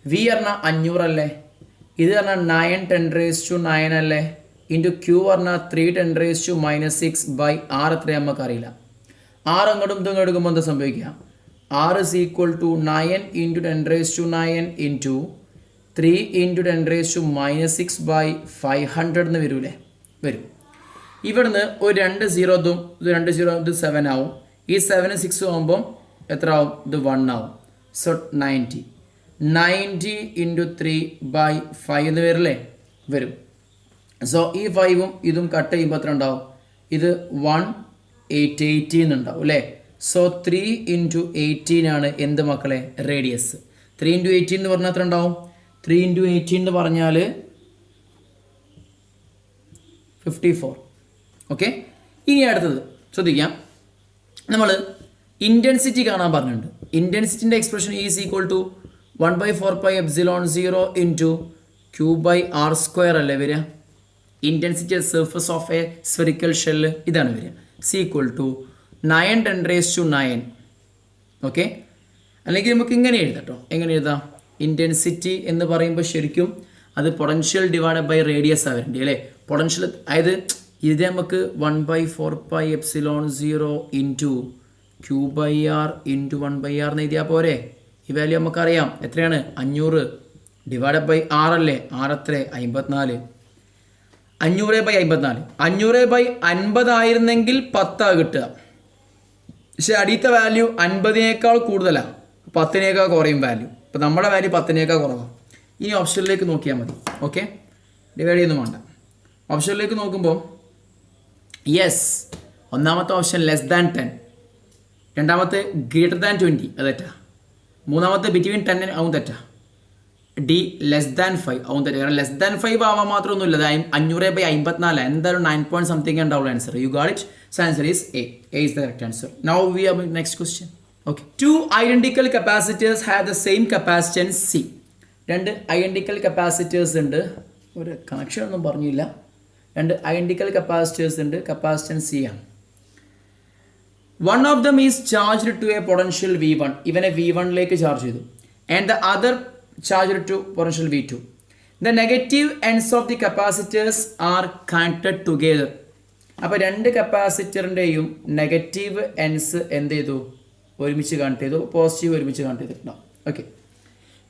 V പറഞ്ഞാൽ 500 അല്ലേ? ഇത് പറഞ്ഞാൽ 9×10⁹ അല്ലേ? ഇൻറ്റു Q പറഞ്ഞാൽ 3×10⁻⁶/R എത്രയാണ് നമുക്കറിയില്ല. R അങ്ങോട്ടും ഇതും എടുക്കുമ്പോൾ എന്താ സംഭവിക്കുക? R is equal to 9×10⁻⁹ into 3×10⁻⁶/500 എന്ന് വരൂലേ? വരും. ഇവിടുന്ന് ഒരു 2 0 ഇതും 2 0 ഇത് 7 ആവും. ഈ 7 6 ആകുമ്പം എത്ര ആവും? ഇത് 1 ആവും. സോ 90 × 3/5 എന്ന് വരില്ലേ? വരും. സോ ഈ 5ഉം ഇതും കട്ട് ചെയ്യുമ്പോൾ എത്ര ഉണ്ടാവും? ഇത് 1/880 എന്നുണ്ടാവും അല്ലേ? സോ 3 × 18 ആണ് എന്ത് മക്കളെ? റേഡിയസ്. 3 × 18 എന്ന് പറഞ്ഞാൽ എത്ര ഉണ്ടാവും? 3 × 18 എന്ന് പറഞ്ഞാൽ 54. ഓക്കെ, ഇനി അടുത്തത് ശ്രദ്ധിക്കാം. നമ്മൾ ഇൻറ്റൻസിറ്റി കാണാൻ പറഞ്ഞിട്ടുണ്ട്. ഇൻറ്റൻസിറ്റിൻ്റെ expression is equal to 1/4πε0 into Q/R² അല്ലേ വരിക? Intensity surface of a spherical shell ഇതാണ് വരിക. C equal to 9×10⁹. ഓക്കെ, അല്ലെങ്കിൽ നമുക്ക് ഇങ്ങനെ എഴുതാം. എങ്ങനെ എഴുതാം? ഇൻറ്റൻസിറ്റി എന്ന് പറയുമ്പോൾ ശരിക്കും അത് പൊട്ടൻഷ്യൽ ഡിവൈഡഡ് ബൈ റേഡിയസ് ആവരുണ്ട് അല്ലേ? പൊട്ടൻഷ്യൽ, അതായത് ഇത് നമുക്ക് 1/4πε0 ഇൻറ്റു Q/R ഇൻറ്റു 1/R എന്ന് എഴുതിയാൽ പോരെ? ഈ വാല്യൂ നമുക്കറിയാം എത്രയാണ്? 500 ഡിവൈഡഡ് ബൈ R അല്ലേ? R എത്ര? 54. 500/54. 500/50 ആയിരുന്നെങ്കിൽ 10 കിട്ടുക. പക്ഷെ അടിയത്തെ വാല്യൂ 50നേക്കാൾ കൂടുതലാണ്, 10നേക്കാൾ കുറയും വാല്യൂ. അപ്പോൾ നമ്മുടെ വാല്യൂ 10നേക്കാൾ കുറവാണ്. ഇനി ഓപ്ഷനിലേക്ക് നോക്കിയാൽ മതി. ഓക്കെ, ഡിവൈഡ് ചെയ്യുന്നു വേണ്ട. ഓപ്ഷനിലേക്ക് നോക്കുമ്പോൾ യെസ്, ഒന്നാമത്തെ ഓപ്ഷൻ <10, രണ്ടാമത്തെ <20 അത് തെറ്റാ, മൂന്നാമത്തെ ബിറ്റ്വീൻ 10 ആവും തെറ്റാ, ഡി <5 ആവും തെറ്റാ. കാരണം <5 ആവാൻ മാത്രമൊന്നുമില്ല. 500/54 എന്തായാലും 9 something ഉണ്ടാവുള്ള answer. You got it. So answer is A. A is the correct answer. Now we have next question. Okay, 2 identical capacitors have the same capacitance C. 2 identical capacitors ഉണ്ട്. ഒരു കണക്ഷൻ ഒന്നും പറഞ്ഞില്ല. 2 identical capacitors ഉണ്ട്. Capacitance C ആണ്. One of them is charged to a potential V1. ഇവനെ V1ലേക്ക് charge ചെയ്തു. And the other charged to potential V2. The negative ends of the capacitors are connected together. അപ്പോൾ 2 കപ്പാസിറ്ററിൻ്റെയും negative ends എന്ത് ചെയ്തു? ഒരുമിച്ച് connect ചെയ്തു. Positive ഒരുമിച്ച് connect ചെയ്തിട്ടുണ്ടാവും. Okay,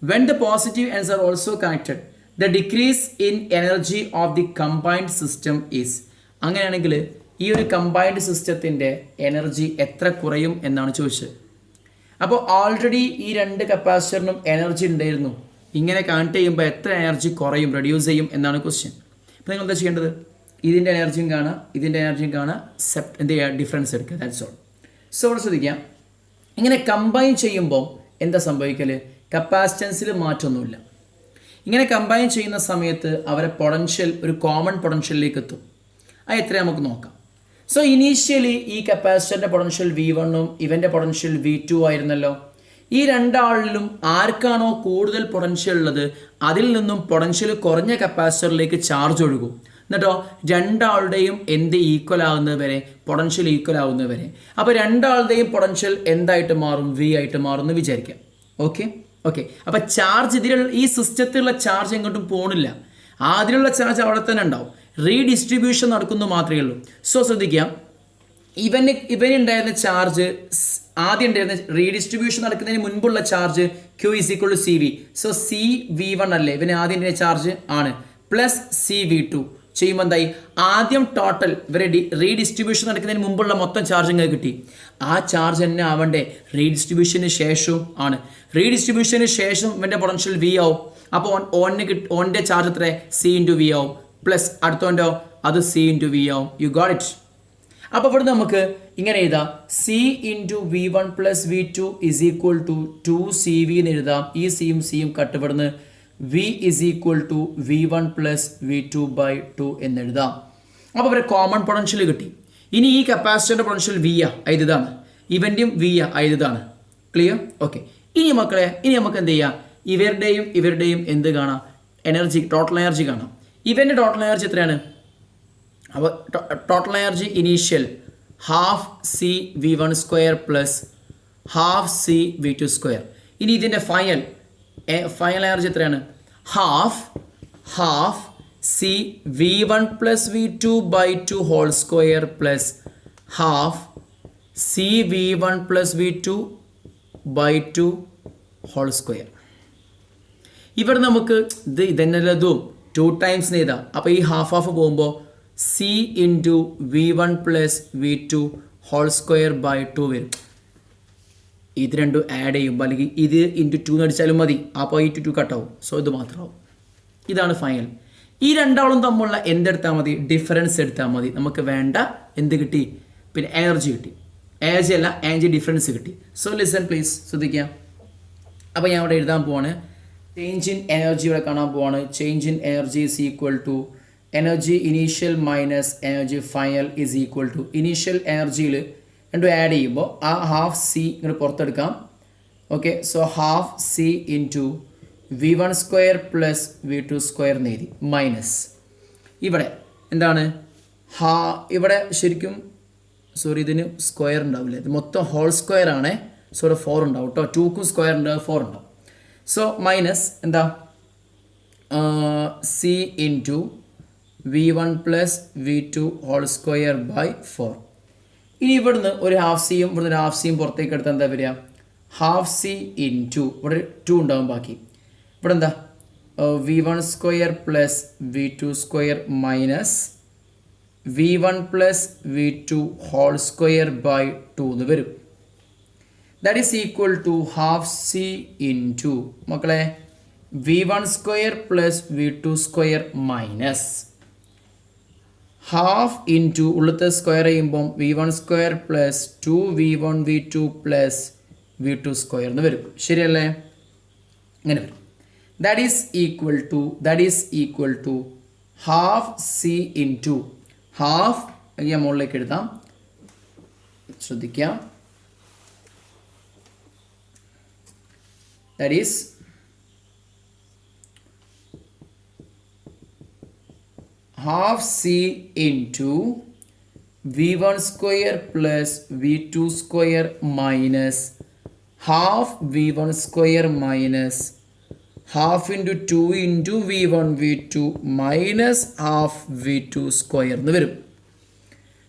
when the positive ends are also connected, the decrease in energy of the combined system is. അങ്ങനെയാണെങ്കിൽ ഈ ഒരു കമ്പൈൻഡ് സിസ്റ്റത്തിൻ്റെ എനർജി എത്ര കുറയും എന്നാണ് ചോദിച്ചത്. അപ്പോൾ ഓൾറെഡി ഈ 2 കപ്പാസിറ്ററിനും എനർജി ഉണ്ടായിരുന്നു. ഇങ്ങനെ കണക്ട് ചെയ്യുമ്പോൾ എത്ര എനർജി കുറയും, റെഡ്യൂസ് ചെയ്യും എന്നാണ് ക്വസ്റ്റ്യൻ. അപ്പോൾ നിങ്ങൾ എന്താ ചെയ്യേണ്ടത്? ഇതിൻ്റെ എനർജിയും കാണാം, ഇതിൻ്റെ എനർജിയും കാണാം, എന്ത് ചെയ്യുക? ഡിഫറൻസ് എടുക്കുക. That's all. സോ ഇവിടെ ശ്രദ്ധിക്കാം, ഇങ്ങനെ കമ്പൈൻ ചെയ്യുമ്പോൾ എന്താ സംഭവിക്കൽ? കപ്പാസിറ്റൻസിൽ മാറ്റമൊന്നുമില്ല. ഇങ്ങനെ കമ്പൈൻ ചെയ്യുന്ന സമയത്ത് അവരെ പൊട്ടൻഷ്യൽ ഒരു കോമൺ പൊട്ടൻഷ്യലിലേക്ക് എത്തും. അത് എത്ര നമുക്ക് നോക്കാം. സോ ഇനീഷ്യലി ഈ കപ്പാസിറ്ററിൻ്റെ പൊട്ടൻഷ്യൽ V1ഉം ഇവൻ്റെ പൊട്ടൻഷ്യൽ V2 ആയിരുന്നല്ലോ. ഈ രണ്ടാളിലും ആർക്കാണോ കൂടുതൽ പൊട്ടൻഷ്യൽ ഉള്ളത് അതിൽ നിന്നും പൊട്ടൻഷ്യൽ കുറഞ്ഞ കപ്പാസിറ്ററിലേക്ക് ചാർജ് ഒഴുകും. എന്നിട്ടോ രണ്ടാളുടെയും എന്ത് ഈക്വൽ ആകുന്നവരെ, പൊട്ടൻഷ്യൽ ഈക്വൽ ആകുന്നവരെ. അപ്പോൾ രണ്ടാളുടെയും പൊട്ടൻഷ്യൽ എന്തായിട്ട് മാറും? V ആയിട്ട് മാറും എന്ന് വിചാരിക്കാം. ഓക്കെ ഓക്കെ, അപ്പോൾ ചാർജ് ഇതിലുള്ള ഈ സിസ്റ്റത്തിലുള്ള ചാർജ് എങ്ങോട്ടും പോകണില്ല. അതിലുള്ള ചാർജ് അവിടെ തന്നെ ഉണ്ടാവും. റീഡിസ്ട്രിബ്യൂഷൻ നടക്കുന്നു മാത്രമേ ഉള്ളൂ. സോ ശ്രദ്ധിക്കാം, ഇവനുണ്ടായിരുന്ന ചാർജ് ആദ്യം ഉണ്ടായിരുന്ന റീഡിസ്ട്രിബ്യൂഷൻ നടക്കുന്നതിന് മുൻപുള്ള charge Q = CV. So CV1 അല്ലേ ഇവന് ആദ്യം ചാർജ് ആണ്, പ്ലസ് CV2 ചെയ്യുമ്പോൾ എന്തായി? ആദ്യം ടോട്ടൽ ഇവരെ റീഡിസ്ട്രിബ്യൂഷൻ നടക്കുന്നതിന് മുമ്പുള്ള മൊത്തം ചാർജ് ഇങ്ങനെ കിട്ടി. ആ ചാർജ് തന്നെ ആവണ്ടേ റീഡിസ്ട്രിബ്യൂഷന് ശേഷവും ആണ്. റീഡിസ്ട്രിബ്യൂഷന് ശേഷം ഇവൻ്റെ പൊട്ടൻഷ്യൽ V ആവും. അപ്പോൾ ഓൻ്റെ ചാർജ് എത്ര? C × V ആവും. പ്ലസ് അടുത്തോണ്ടോ അത് C × V ആവും. U got it. അപ്പോൾ ഇവിടെ നമുക്ക് ഇങ്ങനെ എഴുതാം, C × V1 + V2 = 2CV എന്ന് എഴുതാം. ഈ സിയും സിയും കട്ടുപെടുന്ന് V = V1 + V2/2 എന്നെഴുതാം. അപ്പോൾ ഇവരെ കോമൺ പൊട്ടൻഷ്യൽ കിട്ടി. ഇനി ഈ കപ്പാസിറ്ററിൻ്റെ പൊട്ടൻഷ്യൽ വി ഇതാണ്, ഇവൻ്റെയും വി ഇതാണ്. ക്ലിയർ? ഓക്കെ. ഇനി മക്കളെ, ഇനി നമുക്ക് എന്ത് ചെയ്യാം, ഇവരുടെയും എന്ത് കാണാം, എനർജി, ടോട്ടൽ എനർജി കാണാം. ഇവൻ്റെ ടോട്ടൽ എനർജി എത്രയാണ്? അപ്പോൾ total energy initial half C V one square plus half C V two square. ഇനി ഇതിൻ്റെ ഫൈനൽ എനർജി എത്രയാണ്? Half C V one plus V two by two whole square plus half C V one plus V two by two whole square. ഇവിടെ നമുക്ക് ഇതെന്നല്ലതും 2 times എഴുതാം. അപ്പോൾ ഈ half പോകുമ്പോൾ C into V one plus V two whole square by 2 വരും. ഇത് രണ്ടും add ചെയ്യുമ്പോൾ അല്ലെങ്കിൽ ഇത് ഇൻറ്റു 2 അടിച്ചാലും മതി. അപ്പോൾ ഈ 2 കട്ടാവും. സോ ഇത് മാത്രമാവും. ഇതാണ് ഫൈനൽ. ഈ രണ്ടാളും തമ്മിലുള്ള എന്തെടുത്താൽ മതി? ഡിഫറൻസ് എടുത്താൽ മതി. നമുക്ക് വേണ്ട എന്ത് കിട്ടി? പിന്നെ എനർജി കിട്ടി. എനർജി ഡിഫറൻസ് കിട്ടി. സോ ലിസൺ പ്ലീസ്, ശ്രദ്ധിക്കാം. അപ്പോൾ ഞാൻ ഇവിടെ എഴുതാൻ പോവാണ്. ചേഞ്ച് ഇൻ എനർജി ഇവിടെ കാണാൻ പോവാണ്. Change in energy is equal to energy initial minus energy final is equal to initial എനർജിയിൽ രണ്ടും ആഡ് ചെയ്യുമ്പോൾ ആ ഹാഫ് സി ഇങ്ങോട്ട് പുറത്തെടുക്കാം. Okay. So half C into V one square plus V two square നേടി മൈനസ് ഇവിടെ എന്താണ് ഇവിടെ ശരിക്കും ഇതിന് സ്ക്വയർ ഉണ്ടാവില്ല, ഇത് മൊത്തം ഹോൾ സ്ക്വയർ ആണ്. സോ ഇവിടെ 4 ഉണ്ടാവും കേട്ടോ. 2ക്കും സ്ക്വയർ ഉണ്ടാവും, 4 ഉണ്ടാവും. സോ മൈനസ് എന്താ C into V one plus V two whole square by 4. ഇനി ഇവിടുന്ന് ഒരു ഹാഫ് സിയും ഇവിടുന്ന് ഒരു ഹാഫ് സിയും പുറത്തേക്ക് എടുത്താൽ എന്താ വരിക? ഹാഫ് സി ഇൻറ്റു ഇവിടെ 2 ഉണ്ടാവും ബാക്കി. ഇവിടെ എന്താ V one square plus V two square minus V one plus V two whole square by 2 എന്ന് വരും. That is equal to half C into മക്കളെ V one square plus V two square minus half into ഉള്ളത്തെ square ചെയ്യുമ്പം V one square plus 2 V one V two plus V two square എന്ന് വരും. ശരിയല്ലേ? ഇങ്ങനെ വരും. That is equal to half C into half ഞാൻ മുകളിലേക്ക് എഴുതാം, ശ്രദ്ധിക്കാം. That is half c into v1 square plus v2 square minus half v1 square minus half into 2 into v1 v2 minus half v2 square എന്ന് വരും.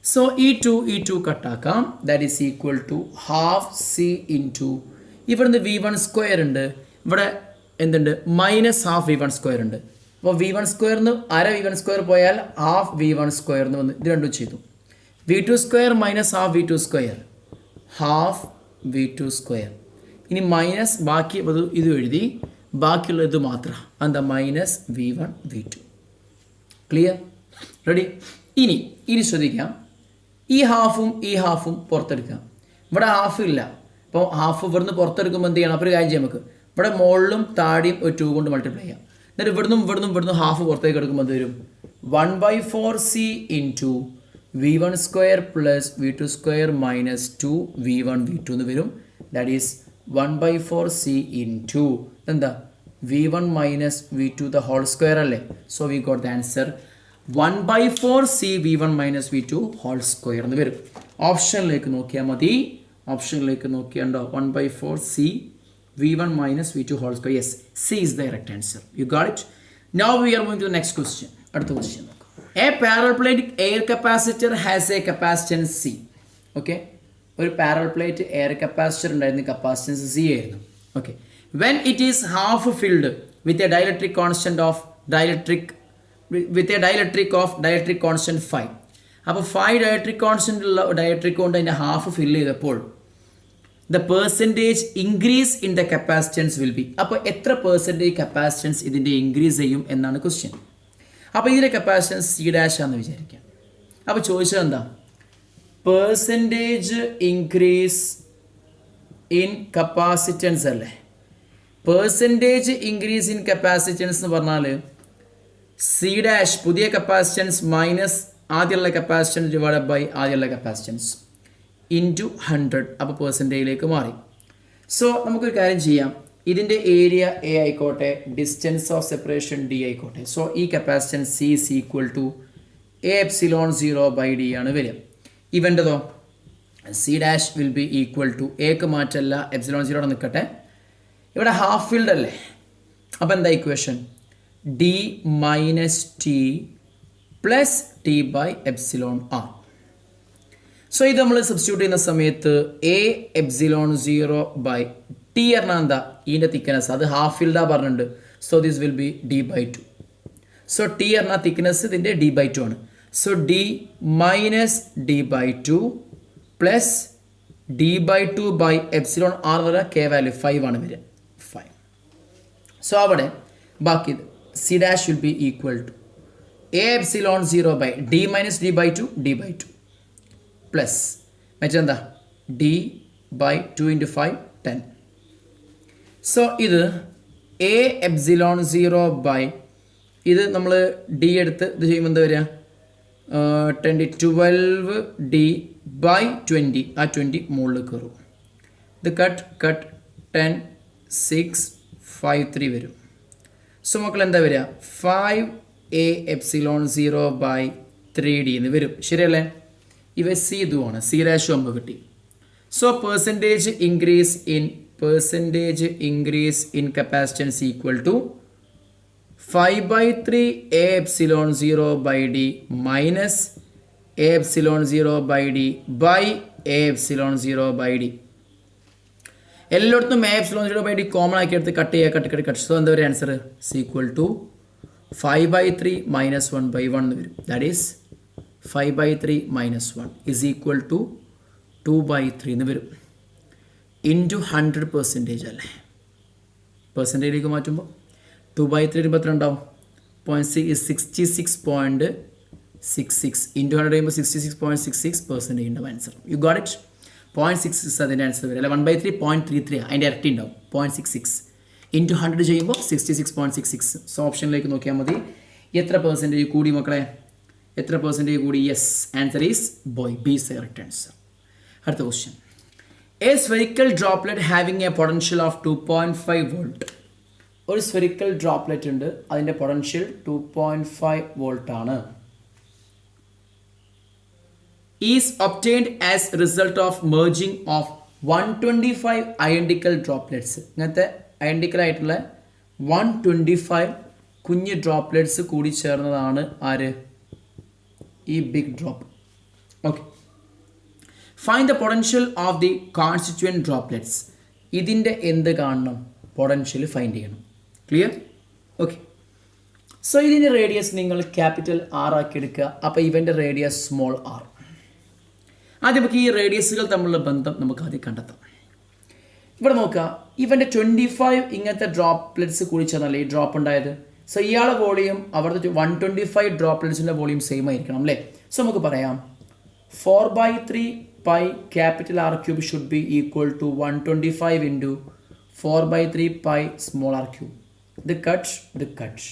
So ഈ 2 കട്ടാക്കാം. That is equal to half C into ഇവിടുന്ന് v1 square ഉണ്ട്, ഇവിടെ എന്തുണ്ട് minus half v1 square ഉണ്ട്. അപ്പോൾ വി വൺ സ്ക്വയറിന് അര വി വൺ സ്ക്വയർ പോയാൽ ഹാഫ് വി വൺ സ്ക്വയറിന് വന്ന് ഇത് രണ്ടും ചെയ്തു. V two square minus half V two square half V two square. ഇനി മൈനസ് ബാക്കി ഇത് എഴുതി, ബാക്കിയുള്ള ഇത് മാത്രം എന്താ minus V one V two. Clear? Ready? ഇനി ശ്രദ്ധിക്കാം. ഈ ഹാഫും പുറത്തെടുക്കാം. ഇവിടെ ഹാഫ് ഇല്ല. അപ്പോൾ ഹാഫ് ഇവിടുന്ന് പുറത്തെടുക്കുമ്പോൾ എന്ത് ചെയ്യണം? അപ്പോൾ ഒരു കാര്യം ചെയ്യാം, നമുക്ക് ഇവിടെ മുകളിലും താടിയും ഒരു 2 കൊണ്ട് മൾട്ടിപ്ലൈ ചെയ്യാം. എന്നിട്ട് ഇവിടുന്ന് ഹാഫ് പുറത്തേക്ക് എടുക്കുമ്പോൾ എന്ത് വരും? 1/4 C into V one square plus V two square minus 2 V one V two എന്ന് വരും. ദാറ്റ് ഈസ് 1/4 സി ഇൻറ്റു എന്താ V one minus V two the whole square അല്ലേ. So we got the answer 1/4 C V one minus V two whole square എന്ന് വരും. ഓപ്ഷനിലേക്ക് നോക്കിയാൽ മതി. ഓപ്ഷനിലേക്ക് നോക്കിയാണ്ടോ 1/4 C v1 minus v2 whole square. Yes, C is the correct answer. You got it? Now we are moving to the next question. അടുത്ത question. A parallel plate air capacitor has a capacitance C. Okay? ഒരു parallel plate air capacitor ഉണ്ടായിരുന്ന capacitance C ആയിരുന്നു. Okay. When it is half filled with a dielectric constant of dielectric constant phi. അപ്പോൾ phi dielectric constant ഉള്ള dielectric കൊണ്ട് അതിൻ്റെ half fill ചെയ്തപ്പോൾ the percentage increase in the capacitance will be. അപ്പോൾ എത്ര percentage capacitance ഇതിൻ്റെ increase ചെയ്യും എന്നാണ് ക്വസ്റ്റ്യൻ. അപ്പോൾ ഇതിൻ്റെ കപ്പാസിറ്റൻസ് സി ഡാഷ് ആണെന്ന് വിചാരിക്കാം. അപ്പോൾ ചോദിച്ചത് എന്താ? പെർസെൻറ്റേജ് ഇൻക്രീസ് ഇൻ കപ്പാസിറ്റൻസ് അല്ലേ. പെർസെൻറ്റേജ് ഇൻക്രീസ് ഇൻ കപ്പാസിറ്റൻസ് എന്ന് പറഞ്ഞാൽ സി ഡാഷ് പുതിയ കപ്പാസിറ്റൻസ് മൈനസ് ആദ്യമുള്ള കപ്പാസിറ്റൻസ് ഡിവൈഡഡ് ബൈ ആദ്യമുള്ള കപ്പാസിറ്റൻസ് ഇൻറ്റു 100. അപ്പോൾ പെർസെൻറ്റേജിലേക്ക് മാറി. സോ നമുക്കൊരു കാര്യം ചെയ്യാം. ഇതിൻ്റെ ഏരിയ എ ആയിക്കോട്ടെ, ഡിസ്റ്റൻസ് ഓഫ് സെപ്പറേഷൻ ഡി ആയിക്കോട്ടെ. സോ ഈ capacitance C is equal to A epsilon 0 by D ആണ് വരിക. ഇവൻ്റെതോ C dash will be equal to എക്ക് മാറ്റല്ല, എപ്സിലോൺ 0 നിൽക്കട്ടെ. ഇവിടെ ഹാഫ് ഫീൽഡ് അല്ലേ, അപ്പോൾ എന്താ equation? D minus T plus T by epsilon R. So ഇത് നമ്മൾ സബ്സ്റ്റിറ്റ്യൂട്ട് ചെയ്യുന്ന സമയത്ത് എ എപ്സിലോൺ 0 ബൈ ടി പറഞ്ഞാൽ എന്താ? ഇതിൻ്റെ തിക്നെസ്, അത് ഹാഫ് ഫീൽഡാ പറഞ്ഞിട്ടുണ്ട്. So this will be D by 2. So T പറഞ്ഞാൽ തിക്നെസ് ഇതിൻ്റെ ഡി ബൈ 2 ആണ്. So D minus D by 2 plus D by 2 by epsilon R വരെ കെ വാല്യൂ 5 ആണ് വരിക, 5. സോ അവിടെ ബാക്കി C dash will be equal to A epsilon 0 by D minus D by 2 D by 2 plus മറ്റെന്താ D by 2 into 5 10. So ഇത് a epsilon 0 by ഇത് നമ്മൾ D എടുത്ത് ഇത് ചെയ്യുമ്പോൾ എന്താ വരിക? 12 ഡി ബൈ 20. ആ 20 മുകളിൽ കയറും. ഇത് കട്ട് 10 6 5 3 വരും. സോ മക്കൾ എന്താ വരിക? 5 എ എപ്സിലോൺ 0 ബൈ 3D എന്ന് വരും. ശരിയല്ലേ? ഇവ സി ഇതുമാണ്, സി ഡാഷ് നമുക്ക് കിട്ടി. So percentage increase in capacitance equal to 5/3 A epsilon 0 by D minus A epsilon 0 by D by A epsilon 0 by D. എല്ലായിടത്തും A epsilon 0 by D common ആക്കി എടുത്ത് cut ചെയ്യുക, കട്ട്. സോ എന്താ പറയുക answer? Equal to 5/3 minus 1/1 എന്ന് വരും. That is 5/3 minus 1 is equal to 2/3 എന്ന് വരും. ഇൻറ്റു 100% അല്ലേ, പെർസെൻറ്റേജിലേക്ക് മാറ്റുമ്പോൾ 2/3 വരുമ്പോൾ എത്ര ഉണ്ടാവും? 66.66 ഇൻറ്റു 100 ചെയ്യുമ്പോൾ 66.66% ഉണ്ടാവും ആൻസർ. You got it? 0.66 അതിൻ്റെ ആൻസർ വരും. അല്ല 1/3 0.33 അതിൻ്റെ ഇരട്ടി ഉണ്ടാവും. 0.66 ഇൻറ്റു 100 ചെയ്യുമ്പോൾ 66.66. സോ ഓപ്ഷനിലേക്ക് നോക്കിയാൽ മതി. എത്ര പെർസെൻറ്റേജ് കൂടി മക്കളെ? എത്ര പെർസെൻറ്റേജ് കൂടി? Yes, answer is B. B is correct answer. അടുത്ത question. A spherical droplet having a potential of 2.5 volt. ഒരു സ്ഫെറിക്കൽ ഡ്രോപ്ലെറ്റ് ഉണ്ട്, അതിൻ്റെ പൊട്ടൻഷ്യൽ 2.5 വോൾട്ട് ആണ്. Is obtained as result of merging of 125 identical droplets. ഇങ്ങനത്തെ ഐഡന്റിക്കൽ ആയിട്ടുള്ള 125 കുഞ്ഞ് droplets കൂടി ചേർന്നതാണ് ആര്? ഈ big drop. Okay. Find the potential of the constituent droplets. ഇതിൻ്റെ എന്ത് കാണണം? പൊട്ടൻഷ്യൽ ഫൈൻഡ് ചെയ്യണം. ക്ലിയർ? ഓക്കെ. സോ ഇതിൻ്റെ റേഡിയസ് നിങ്ങൾ ക്യാപിറ്റൽ ആർ ആക്കി എടുക്കുക. അപ്പോൾ ഇവൻ്റെ റേഡിയസ് സ്മോൾ ആർ. ആദ്യം നമുക്ക് ഈ റേഡിയസുകൾ തമ്മിലുള്ള ബന്ധം നമുക്ക് ആദ്യം കണ്ടെത്താം. ഇവിടെ നോക്കുക, ഇവൻ്റെ 25 ഇങ്ങനത്തെ ഡ്രോപ്ലെറ്റ്സ് കൂടി ചേർന്നല്ലേ ഈ ഡ്രോപ്പ് ഉണ്ടായത്. സോ ഇയാളെ വോളിയം അവിടുത്തെ 125 ഡ്രോപ്ലെറ്റ്സിൻ്റെ വോളിയം സെയിം ആയിരിക്കണം അല്ലേ. സോ നമുക്ക് പറയാം 4/3 pi capital R cube should be equal to 125 into 4/3 pi small R cube. ഇത് കട്ട്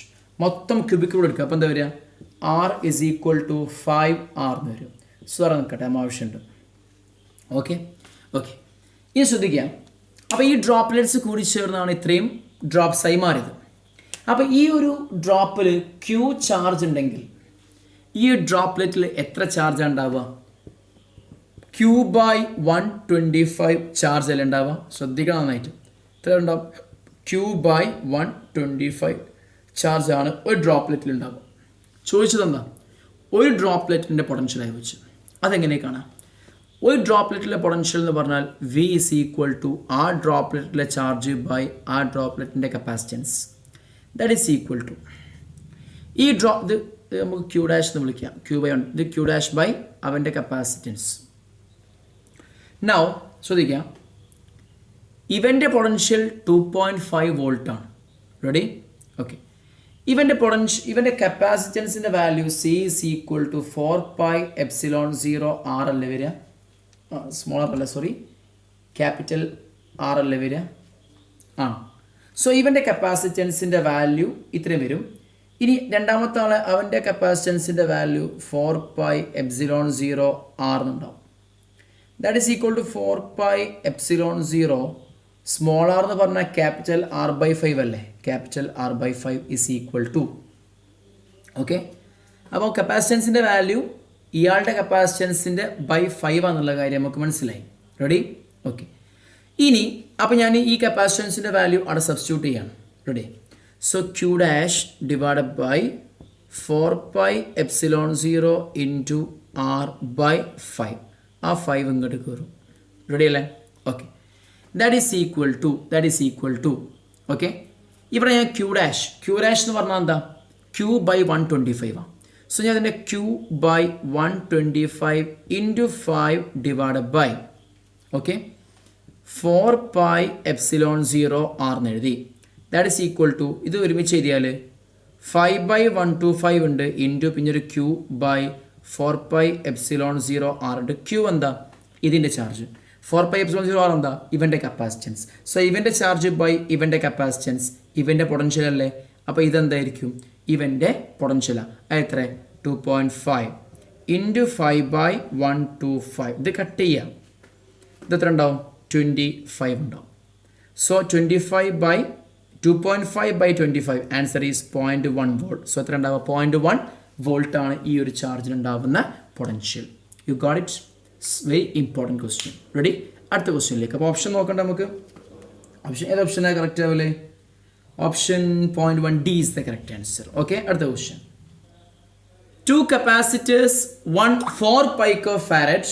മൊത്തം ക്യൂബിക്കൂടെ എടുക്കുക. അപ്പോൾ എന്താ വരിക? R is equal to 5R എന്ന് വരും. സോ അത് നിൽക്കട്ടെ, നമ്മൾ ആവശ്യമുണ്ട്. ഓക്കെ. ഇനി ശ്രദ്ധിക്കാം. അപ്പോൾ ഈ ഡ്രോപ്ലെറ്റ്സ് കൂടി ചേർന്നാണ് ഇത്രയും ഡ്രോപ്സായി മാറിയത്. അപ്പോൾ ഈ ഒരു ഡ്രോപ്പിൽ ക്യൂ ചാർജ് ഉണ്ടെങ്കിൽ ഈ ഡ്രോപ്ലെറ്റിൽ എത്ര ചാർജാണ് ഉണ്ടാവുക? Q/125 ചാർജ് അല്ലേ ഉണ്ടാവുക. ശ്രദ്ധിക്കണം നന്നായിട്ട്. എത്ര ഉണ്ടാവും? Q/125 ചാർജാണ് ഒരു ഡ്രോപ്ലെറ്റിൽ ഉണ്ടാവുക. ചോദിച്ചത് എന്താ? ഒരു ഡ്രോപ്ലെറ്റിൻ്റെ പൊട്ടൻഷ്യലായി വെച്ച്. അതെങ്ങനെ കാണാം? ഒരു ഡ്രോപ്ലെറ്റിലെ പൊട്ടൻഷ്യൽ എന്ന് പറഞ്ഞാൽ V is equal to ആ ഡ്രോപ്ലെറ്റിലെ ചാർജ് ബൈ ആ ഡ്രോപ്ലെറ്റിൻ്റെ capacitance. That is equal to ഈ ഇത് നമുക്ക് Q ഡാഷ് എന്ന് വിളിക്കാം. Q/1 ഇത് Q ഡാഷ് ബൈ അവൻ്റെ കപ്പാസിറ്റൻസ്. നൗ ശ്രദ്ധിക്കാം, ഇവൻ്റെ പൊട്ടൻഷ്യൽ 2.5 വോൾട്ടാണ്. റെഡി? ഓക്കെ. ഇവൻ്റെ കപ്പാസിറ്റൻസിൻ്റെ value C is equal to 4πε0 R അല്ലേ വരിക? സ്മോൾ ആർ അല്ല, സോറി, ക്യാപിറ്റൽ ആർ അല്ലേ വരിക? ആ. സോ ഇവൻ്റെ കപ്പാസിറ്റൻസിൻ്റെ വാല്യൂ ഇത്രയും വരും. ഇനി രണ്ടാമത്തെ ആൾ അവൻ്റെ കപ്പാസിറ്റൻസിൻ്റെ വാല്യൂ 4πε0 r എന്നുണ്ടാവും. That is equal to 4πε0 small R എന്ന് പറഞ്ഞാൽ ക്യാപിറ്റൽ R/5 അല്ലേ. Capital R/5 is equal to okay. അപ്പോൾ കപ്പാസിറ്റൻസിൻ്റെ വാല്യൂ ഇയാളുടെ കപ്പാസിറ്റൻസിൻ്റെ ബൈ 5 ആണെന്നുള്ള കാര്യം നമുക്ക് മനസ്സിലായി. റെഡി? ഓക്കെ. ഇനി അപ്പോൾ ഞാൻ ഈ കപ്പാസിറ്റൻസിൻ്റെ വാല്യൂ അവിടെ സബ്സ്റ്റിറ്റ്യൂട്ട് ചെയ്യാണ്. Ready? So Q dash divided by 4πε0 into R/5. ആ 5 ഇങ്ങോട്ട് കയറും. റെഡി അല്ലേ? Okay. That is equal to okay. ഇവിടെ ഞാൻ Q ഡാഷ് എന്ന് പറഞ്ഞാൽ എന്താ? Q ബൈ 125 ആണ്. സോ ഞാൻ അതിൻ്റെ Q by 125 into 5 divided by okay 4πε0 r എന്ന് എഴുതി. ദാറ്റ് ഈസ് ഈക്വൽ ടു ഇത് ഒരുമിച്ച് എഴുതിയാൽ 5/125 ഉണ്ട് ഇൻറ്റു പിന്നെ ഒരു Q ബൈ 4πε0 r ഉണ്ട്. Q എന്താ? ഇതിൻ്റെ ചാർജ്. 4πε0 r എന്താ? ഇവൻ്റെ കപ്പാസിറ്റൻസ്. സോ ഇവൻ്റെ ചാർജ് ബൈ ഇവൻ്റെ കപ്പാസിറ്റൻസ് ഇവൻ്റെ പൊട്ടൻഷ്യൽ അല്ലേ. അപ്പോൾ ഇതെന്തായിരിക്കും? ഇവൻ്റെ പൊട്ടൻഷ്യലാണ്. എത്ര? 2.5 ഇൻറ്റു 5/125. ഇത് കട്ട് ചെയ്യാം. ഇത് എത്ര ഉണ്ടാവും? 25 ഉണ്ടാവും. So 2.5/25 answer is 0.1 volt. So എത്ര ഉണ്ടാവുക? 0.1 വോൾട്ട് ആണ് ഈ ഒരു ചാർജിനുണ്ടാവുന്ന potential. You got it? Very important question. Ready? അടുത്ത ക്വസ്റ്റ്യനിലേക്ക്. അപ്പോൾ ഓപ്ഷൻ നോക്കണ്ട നമുക്ക്. ഓപ്ഷൻ ഏത് ഓപ്ഷനാണ് കറക്റ്റ് ആവില്ലേ? Option 0.1D is the correct answer. Okay, അടുത്ത ക്വസ്റ്റ്യൻ. 2 capacitors, one 4 picofarad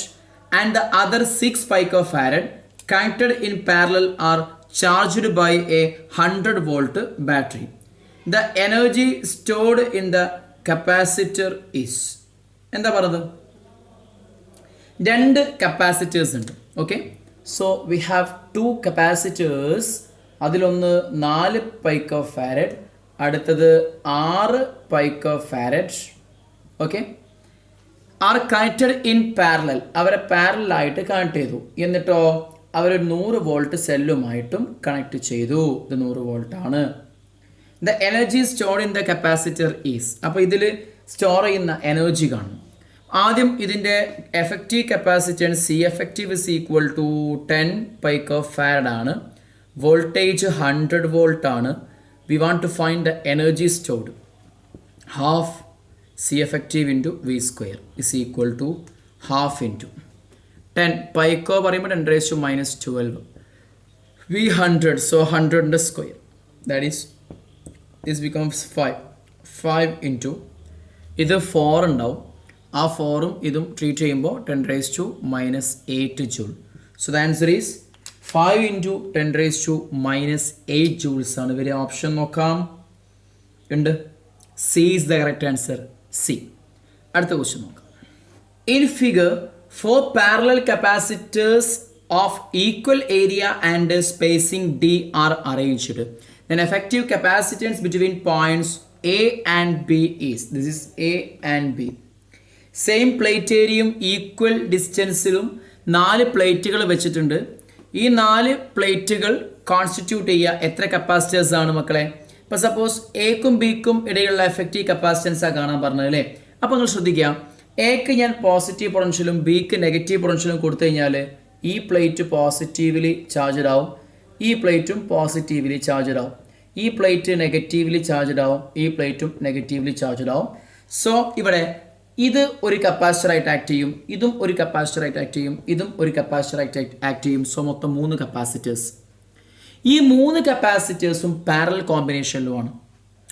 and the other 6 picofarad connected in parallel are charged by a 100 volt battery. The energy stored in the capacitor is. എന്താ പറയുന്നത്? 2 capacitors ഉണ്ട്. Okay. So we have 2 capacitors. അതിലൊന്ന് 4 picofarad, അടുത്തത് 6 picofarad. Okay. Are connected in parallel. അവരെ പാരലായിട്ട് connect ചെയ്തു. എന്നിട്ടോ അവരൊരു 100 വോൾട്ട് സെല്ലുമായിട്ടും കണക്ട് ചെയ്തു. ഇത് 100 വോൾട്ടാണ്. The energy stored in the capacitor is. അപ്പോൾ ഇതിൽ സ്റ്റോർ ചെയ്യുന്ന എനർജി കാണും. ആദ്യം ഇതിൻ്റെ effective capacitance C effective is equal to 10 picofarad ആണ്. വോൾട്ടേജ് 100 വോൾട്ട് ആണ്. We want to find the energy stored. Half C effective into V square is equal to half into 10 pico പറയുമ്പോൾ 10⁻⁻12 V 100. So 100ൻ്റെ square that is this becomes 5 into ഇത് 4 ഉണ്ടാവും. ആ 4ഉം ഇതും treat ചെയ്യുമ്പോൾ 10⁻⁻8 joule. So the answer is 5 into 10⁻⁻8 joules ആണ് വരിക. ഓപ്ഷൻ നോക്കാം. ഉണ്ട്. C is the correct answer. C. അടുത്ത ക്വസ്റ്റ്യൻ നോക്കാം. In figure 4 parallel capacitors of equal area and spacing d are arranged. Then effective capacitance between points A and B is. This is A and B. Same പ്ലേറ്റേരിയം ഈക്വൽ ഡിസ്റ്റൻസിലും 4 പ്ലേറ്റുകൾ വെച്ചിട്ടുണ്ട്. ഈ 4 പ്ലേറ്റുകൾ constitute ചെയ്യുക എത്ര കപ്പാസിറ്റേഴ്സ് ആണ് മക്കളെ? ഇപ്പോൾ സപ്പോസ് എക്കും ബിക്കും ഇടയിലുള്ള എഫക്റ്റീവ് കപ്പാസിറ്റൻസാണ് കാണാൻ പറഞ്ഞത് അല്ലേ. അപ്പോൾ നിങ്ങൾ ശ്രദ്ധിക്കുക, എക്ക് ഞാൻ പോസിറ്റീവ് പൊട്ടൻഷ്യലും ബിക്ക് നെഗറ്റീവ് പൊട്ടൻഷ്യലും കൊടുത്തു കഴിഞ്ഞാൽ ഈ പ്ലേറ്റ് പോസിറ്റീവ്ലി ചാർജഡ് ആവും, ഈ പ്ലേറ്റും പോസിറ്റീവ്ലി ചാർജഡ് ആവും, ഈ പ്ലേറ്റ് നെഗറ്റീവ്ലി ചാർജഡ് ആവും, ഈ പ്ലേറ്റും നെഗറ്റീവ്ലി ചാർജഡ് ആവും. സോ ഇവിടെ ഇത് ഒരു കപ്പാസിറ്ററായിട്ട് ആക്ട് ചെയ്യും, ഇതും ഒരു കപ്പാസിറ്ററായിട്ട് ആക്ട് ചെയ്യും, ഇതും ഒരു കപ്പാസിറ്ററായിട്ട് ആക്ട് ചെയ്യും. സോ മൊത്തം 3 കപ്പാസിറ്റേഴ്സ്. ഈ 3 കപ്പാസിറ്റേഴ്സും പാരലൽ കോമ്പിനേഷനിലുമാണ്.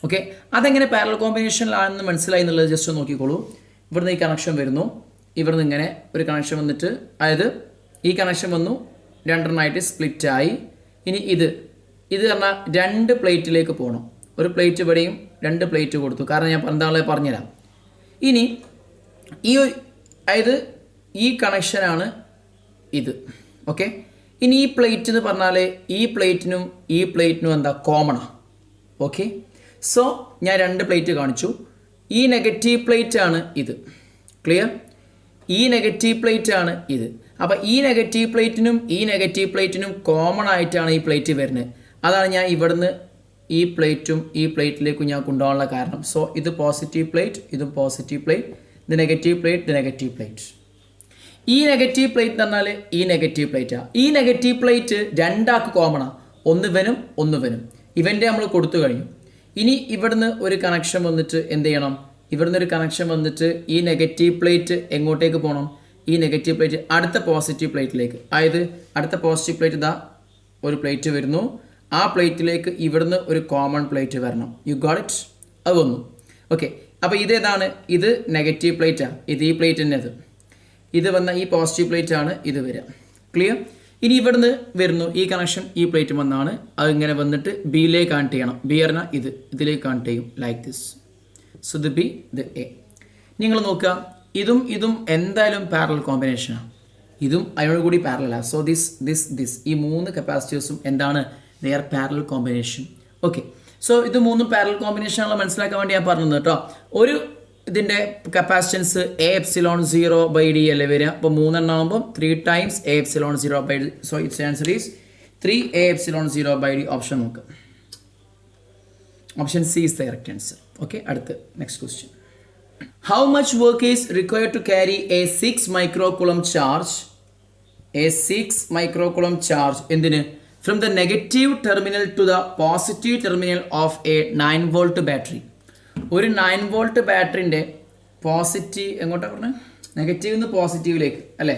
ഓക്കെ, അതെങ്ങനെ പാരലൽ കോമ്പിനേഷനിലാണെന്ന് മനസ്സിലായി എന്നുള്ളത് ജസ്റ്റ് നോക്കിക്കോളൂ. ഇവിടുന്ന് ഈ കണക്ഷൻ വരുന്നു, ഇവിടുന്ന് ഇങ്ങനെ ഒരു കണക്ഷൻ വന്നിട്ട്, അതായത് ഈ കണക്ഷൻ വന്നു, രണ്ടെണ്ണമായിട്ട് സ്പ്ലിറ്റായി. ഇനി ഇത് പറഞ്ഞാൽ 2 പ്ലേറ്റിലേക്ക് പോകണം. ഒരു പ്ലേറ്റ് ഇവിടെയും 2 പ്ലേറ്റ് കൊടുത്തു, കാരണം ഞാൻ എന്താണെന്ന് പറഞ്ഞുതരാം. ഇനി അതായത് ഈ കണക്ഷനാണ് ഇത്. ഓക്കെ, ഇനി ഈ പ്ലേറ്റ് എന്ന് പറഞ്ഞാൽ ഈ പ്ലേറ്റിനും എന്താ കോമണാണ്. ഓക്കെ, സോ ഞാൻ 2 പ്ലേറ്റ് കാണിച്ചു. ഈ നെഗറ്റീവ് പ്ലേറ്റ് ആണ് ഇത്. ക്ലിയർ? ഈ നെഗറ്റീവ് പ്ലേറ്റ് ആണ് ഇത്. അപ്പോൾ ഈ നെഗറ്റീവ് പ്ലേറ്റിനും കോമൺ ആയിട്ടാണ് ഈ പ്ലേറ്റ് വരുന്നത്. അതാണ് ഞാൻ ഇവിടുന്ന് ഈ പ്ലേറ്റും ഈ പ്ലേറ്റിലേക്കും ഞാൻ കൊണ്ടുപോകാനുള്ള കാരണം. സോ ഇത് പോസിറ്റീവ് പ്ലേറ്റ്, ഇതും പോസിറ്റീവ് പ്ലേറ്റ്, ഇത് നെഗറ്റീവ് പ്ലേറ്റ്, ഇത് നെഗറ്റീവ് പ്ലേറ്റ്. ഈ നെഗറ്റീവ് പ്ലേറ്റ് എന്ന് പറഞ്ഞാൽ ഈ നെഗറ്റീവ് പ്ലേറ്റാണ്. ഈ നെഗറ്റീവ് പ്ലേറ്റ് രണ്ടാൾക്ക് കോമണാണ്. ഒന്ന് ഇവനും ഒന്ന് ഇവനും. ഇവൻ്റെ നമ്മൾ കൊടുത്തു കഴിഞ്ഞു. ഇനി ഇവിടുന്ന് ഒരു കണക്ഷൻ വന്നിട്ട് എന്ത് ചെയ്യണം? ഇവിടുന്ന് ഒരു കണക്ഷൻ വന്നിട്ട് ഈ നെഗറ്റീവ് പ്ലേറ്റ് എങ്ങോട്ടേക്ക് പോകണം? ഈ നെഗറ്റീവ് പ്ലേറ്റ് അടുത്ത പോസിറ്റീവ് പ്ലേറ്റിലേക്ക്. അതായത് അടുത്ത പോസിറ്റീവ് പ്ലേറ്റ് ഇതാ ഒരു പ്ലേറ്റ് വരുന്നു. ആ പ്ലേറ്റിലേക്ക് ഇവിടുന്ന് ഒരു കോമൺ പ്ലേറ്റ് വരണം. U got it? അത് വന്നു. ഓക്കെ, അപ്പോൾ ഇതേതാണ്? ഇത് നെഗറ്റീവ് പ്ലേറ്റാണ്. ഇത് ഈ പ്ലേറ്റ് തന്നെ. ഇത് വന്ന ഈ പോസിറ്റീവ് പ്ലേറ്റ് ആണ് ഇത് വരിക. ക്ലിയർ? ഇനി ഇവിടുന്ന് വരുന്നു ഈ കണക്ഷൻ, ഈ പ്ലേറ്റ് വന്നാണ് അതിങ്ങനെ വന്നിട്ട് ബിയിലേക്ക് കണക്ട് ചെയ്യണം. ബി പറഞ്ഞാൽ ഇതിലേക്ക് കണക്ട് ചെയ്യും ലൈക്ക് ദിസ്. സോ ഇത് ബി, ഇത് എ. നിങ്ങൾ നോക്കുക, ഇതും എന്തായാലും പാരലൽ കോമ്പിനേഷനാണ്. ഇതും അതിനോട് കൂടി പാരലാണ്. സോ ദിസ് ഈ മൂന്ന് കപ്പാസിറ്റേഴ്സും എന്താണ്? They are parallel combination. Okay, so ഇത് മൂന്നും പാരലൽ കോമ്പിനേഷൻ ആണല്ലോ മനസ്സിലാക്കാൻ വേണ്ടി ഞാൻ പറഞ്ഞത് കേട്ടോ. ഒരു ഇതിൻ്റെ കപ്പാസിറ്റൻസ് എ എപ്സിലോൺ 0/d അല്ലേ വരിക. അപ്പോൾ 3 ആകുമ്പോൾ 3 times A epsilon 0/d. So it's answer is 3a epsilon 0/d. Option നോക്കുക. Option C is the correct answer. Okay, അടുത്ത് next question. How much work is required to carry a 6 microcoulomb charge? A 6 microcoulomb charge എന്തിന്? From the negative terminal to the positive terminal of a 9 volt battery. ഒരു 9 volt ബാറ്ററിൻ്റെ positive എങ്ങോട്ടാണ് പറഞ്ഞത്? Negative നിന്ന് പോസിറ്റീവിലേക്ക് അല്ലേ?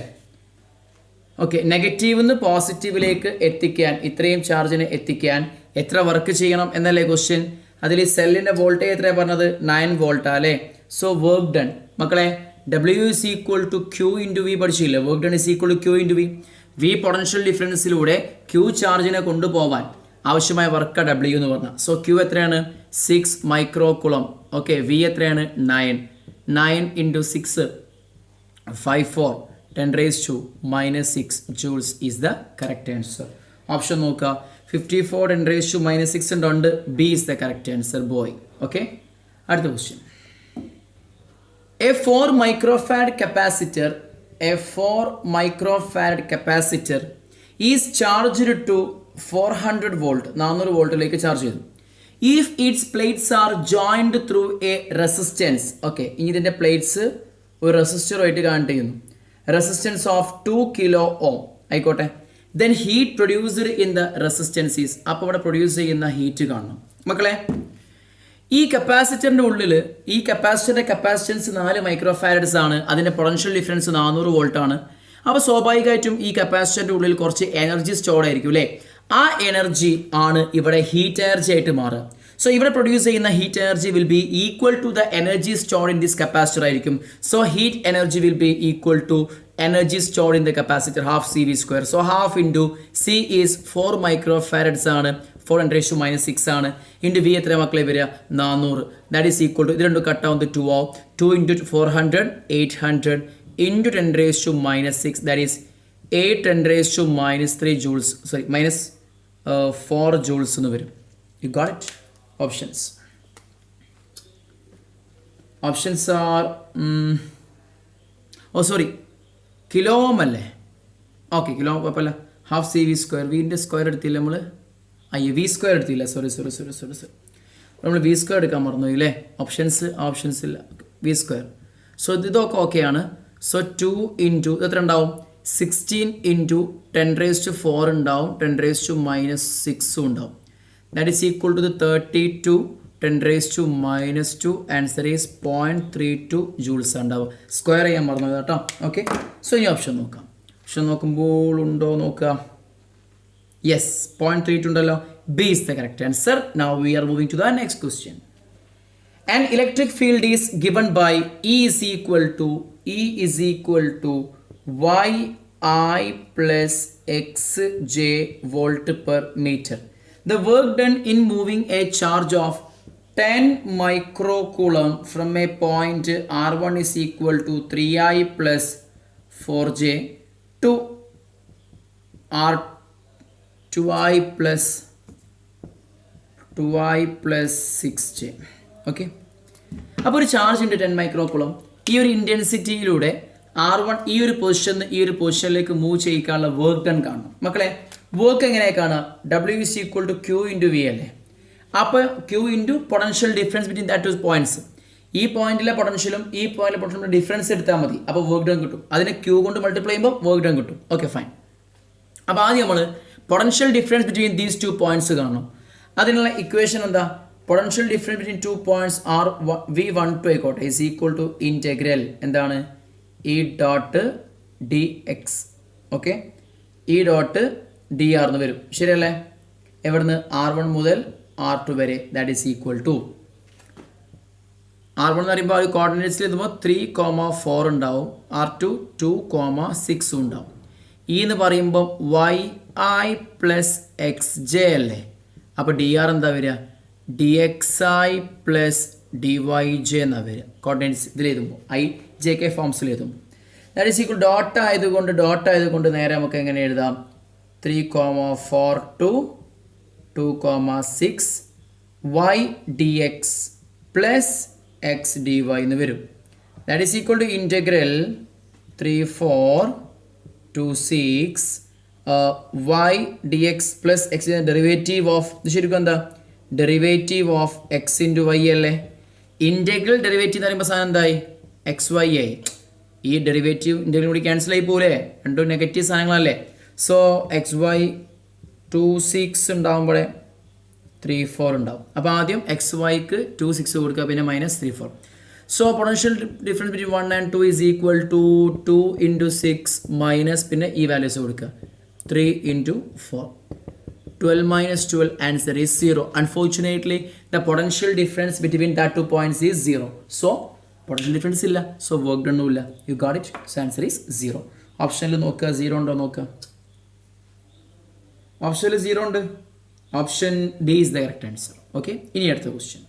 Okay, negative നിന്ന് പോസിറ്റീവിലേക്ക് എത്തിക്കാൻ, ഇത്രയും ചാർജിനെ എത്തിക്കാൻ എത്ര വർക്ക് ചെയ്യണം എന്നല്ലേ ക്വസ്റ്റ്യൻ. അതിൽ സെല്ലിൻ്റെ വോൾട്ടേജ് എത്രയാണ് പറഞ്ഞത്? 9 volt അല്ലേ? സോ വർക്ക് ഡൺ മക്കളെ, W is equal to Q into V പഠിച്ചില്ല? Work done is equal to Q into V. V potential ഡിഫറൻസിലൂടെ Q ചാർജിനെ കൊണ്ടുപോകാൻ ആവശ്യമായ വർക്ക് W എന്ന് പറഞ്ഞാൽ. സോ Q എത്രയാണ്? 6 മൈക്രോകുളം. ഓക്കെ, V എത്രയാണ്? 9 into 6 54 10⁻⁻6 joules is the correct answer. Option നോക്കുക. 54 10⁻⁻6 ഉണ്ട്. B is the correct answer boy. Okay, അടുത്ത question. A 4 microfarad capacitor is charged to 400 volt 400 വോൾട്ടിലേക്ക് charge ചെയ്തു. If its plates are joined through a resistance. Okay, ഇനി ഇതിൻ്റെ plates ഒരു റെസിസ്റ്ററുമായിട്ട് connect ചെയ്യുന്നു. Resistance of 2 kilo ohm ആയിക്കോട്ടെ. Then heat produced in the resistance is. അപ്പോൾ ഇവിടെ produce ചെയ്യുന്ന heat കാണണം മക്കളെ. ഈ കപ്പാസിറ്ററിൻ്റെ ഉള്ളിൽ ഈ കപ്പാസിറ്ററിൻ്റെ കപ്പാസിറ്റൻസ് 4 മൈക്രോഫാരഡ്സ് ആണ്. അതിൻ്റെ പൊട്ടൻഷ്യൽ ഡിഫറൻസ് 400 വോൾട്ട് ആണ്. അപ്പോൾ സ്വാഭാവികമായിട്ടും ഈ കപ്പാസിറ്ററിൻ്റെ ഉള്ളിൽ കുറച്ച് എനർജി സ്റ്റോർഡ് ആയിരിക്കും അല്ലേ? ആ എനർജി ആണ് ഇവിടെ ഹീറ്റ് എനർജി ആയിട്ട് മാറുക. സോ ഇവിടെ പ്രൊഡ്യൂസ് ചെയ്യുന്ന heat energy will be equal to the energy stored in this capacitor ആയിരിക്കും. So heat energy will be equal to energy stored in the capacitor half CV². So half into C is 4 microfarads ആണ്. 4 10⁻⁻6 ആണ്. Into V എത്ര മക്കളെ വരിക? 400. That is equal to ഇത് രണ്ടും cut ആവുന്നത് 2 ആവും. 2 into 400 800 into 10⁻⁻6 that is 8 10⁻⁻3 joules. Sorry -4 joules എന്ന് വരും. You got it? Options are sorry kilo ohm അല്ലേ? ഓക്കെ, കിലോ ഓം കുഴപ്പമില്ല. Half CV². വീൻ്റെ സ്ക്വയർ എടുത്തില്ല നമ്മൾ. V² എടുത്തില്ല. സോറി നമ്മൾ V² എടുക്കാൻ മറന്നു ഇല്ലേ? ഓപ്ഷൻസ് ഇല്ല. V². സോ ഇതൊക്കെ ഓക്കെയാണ്. സോ 2 into എത്ര ഉണ്ടാവും? 16 into 10⁻⁴ ഉണ്ടാവും. 10⁻⁻6 ഉണ്ടാവും. That is equal to 32 10⁻⁻2. Answer is 0.32 joules ഉണ്ടാവും. സ്ക്വയർ ചെയ്യാൻ മറന്നു കേട്ടോ. ഓക്കെ, സോ ഇനി ഓപ്ഷൻ നോക്കാം. ഓപ്ഷൻ നോക്കുമ്പോൾ ഉണ്ടോ നോക്കുക. യെസ്, 0.32 ഉണ്ടല്ലോ. B is the correct answer. Now we are moving to the next question. An electric field is given by E is equal to YI plus XJ volt per meter. The work done in moving a charge of 10 microcoulomb from a point R1 is equal to 3I plus 4J to R2I plus 6J. Okay, അപ്പോൾ ഒരു charge ഉണ്ട് 10 മൈക്രോകുളം. ഈ ഒരു ഇൻറ്റൻസിറ്റിയിലൂടെ R1 ഈ ഒരു പൊസിഷനിലേക്ക് move ചെയ്യിക്കാനുള്ള work done കാണണം മക്കളെ. വർക്ക് എങ്ങനെയാണ് കാണുക? W is equal to Q into V അല്ലേ? അപ്പോൾ Q into potential difference between that two points. ഈ പോയിന്റിലെ പൊട്ടൻഷ്യലും ഈ പോയിന്റിലെ പൊട്ടൻഷ്യലും ഡിഫറൻസ് എടുത്താൽ മതി. അപ്പോൾ വർക്ക് ഡൺ കിട്ടും. അതിനെ ക്യൂ കൊണ്ട് മൾട്ടിപ്ലൈ ചെയ്യുമ്പോൾ വർക്ക് ഡൺ കിട്ടും. Okay fine. അപ്പോൾ ആദ്യം നമ്മൾ potential difference between these 2 points കാണണം. അതിനുള്ള ഇക്വേഷൻ എന്താ? Potential difference between 2 points are V12 ആയിക്കോട്ടെ ഈസ് ഈക്വൽ ടു ഇൻറ്റഗ്രൽ എന്താണ് ഇ ഡോട്ട് ഡി എക്സ്. ഓക്കെ, ഇ ഡോട്ട് ഡി ആർ എന്ന് വരും. ശരിയല്ലേ? എവിടുന്ന് R1 മുതൽ R2 വരെ. That is equal to R1 എന്ന് പറയുമ്പോൾ ഒരു കോർഡിനേറ്റ്സിൽ എത്തുമ്പോൾ 3,4 ഉണ്ടാവും. R2 2,6 ഉണ്ടാവും. ഇ എന്ന് പറയുമ്പോൾ YI പ്ലസ് XJ അല്ലേ? അപ്പോൾ DR എന്താ വരിക? DXI പ്ലസ് DYJ എന്നാ വരിക. കോർഡിനേറ്റ്സ് ഇതിൽ എഴുതുമ്പോൾ IJK ഫോംസിൽ എഴുതുമ്പോൾ ദാറ്റ് ഈസ് ഈക്വൽ ഡോട്ട് ആയതുകൊണ്ട് നേരെ നമുക്ക് എങ്ങനെ എഴുതാം? 3,4 to 2,6 Y DX plus X D Y എന്ന് വരും. That is equal to integral 3,4,2,6 Y D X plus X derivative of ഇത് ശരിക്കും എന്താ? Derivative of X into Y അല്ലേ? ഇൻറ്റഗ്രൽ ഡെറിവേറ്റീവ് എന്ന് പറയുമ്പോൾ സാധനം എന്തായി? XY ആയി. ഈ ഡെറിവേറ്റീവ് ഇൻറ്റഗ്രൽ കൂടി ക്യാൻസൽ ആയി പോലെ രണ്ടും നെഗറ്റീവ് സാധനങ്ങളല്ലേ? സോ XY 2,6 ഉണ്ടാകുമ്പോഴേ 3,4 ഉണ്ടാവും. അപ്പോൾ ആദ്യം XYക്ക് 2,6 കൊടുക്കുക, പിന്നെ -3,4. So potential difference between 1 and 2 is equal to 2 into 6 minus പിന്നെ ഈ വാല്യൂസ് കൊടുക്കുക 3 into 4. 12 minus 12 answer is 0. Unfortunately, the potential difference between that 2 points is 0. So potential difference ഇല്ല. So work done ഇല്ല. You got it? So answer is 0. ഓപ്ഷനിൽ നോക്കുക 0 ഉണ്ടോ നോക്കുക. ഓപ്ഷനിൽ 0 ഉണ്ട്. Option D is the correct answer. Okay. ഇനി അടുത്ത question.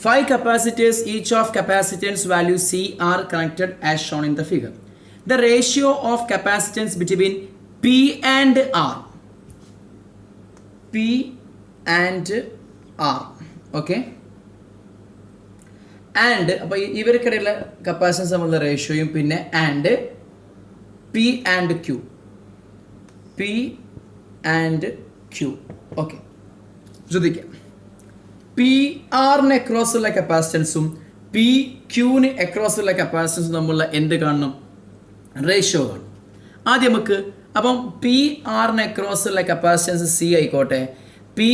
5 capacitors, each of capacitance value C are connected as shown in the figure. The ratio of capacitance between P and R. P and R. Okay. And അപ്പോൾ ഇവർക്കിടയിലുള്ള capacitance തമ്മിലുള്ള റേഷ്യോയും പിന്നെ and P and Q. P and Q. Okay, ശ്രദ്ധിക്കാം. P ആറിന് across ഉള്ള കപ്പാസിറ്റൻസും P ക്യൂന് across ഉള്ള കപ്പാസിറ്റൻസും തമ്മിലുള്ള എന്ത് കാണണം? റേഷ്യോ കാണും. ആദ്യം നമുക്ക് അപ്പം പി ആറിന് അക്രോസ് ഉള്ള കപ്പാസിറ്റൻസ് സി ആയിക്കോട്ടെ, പി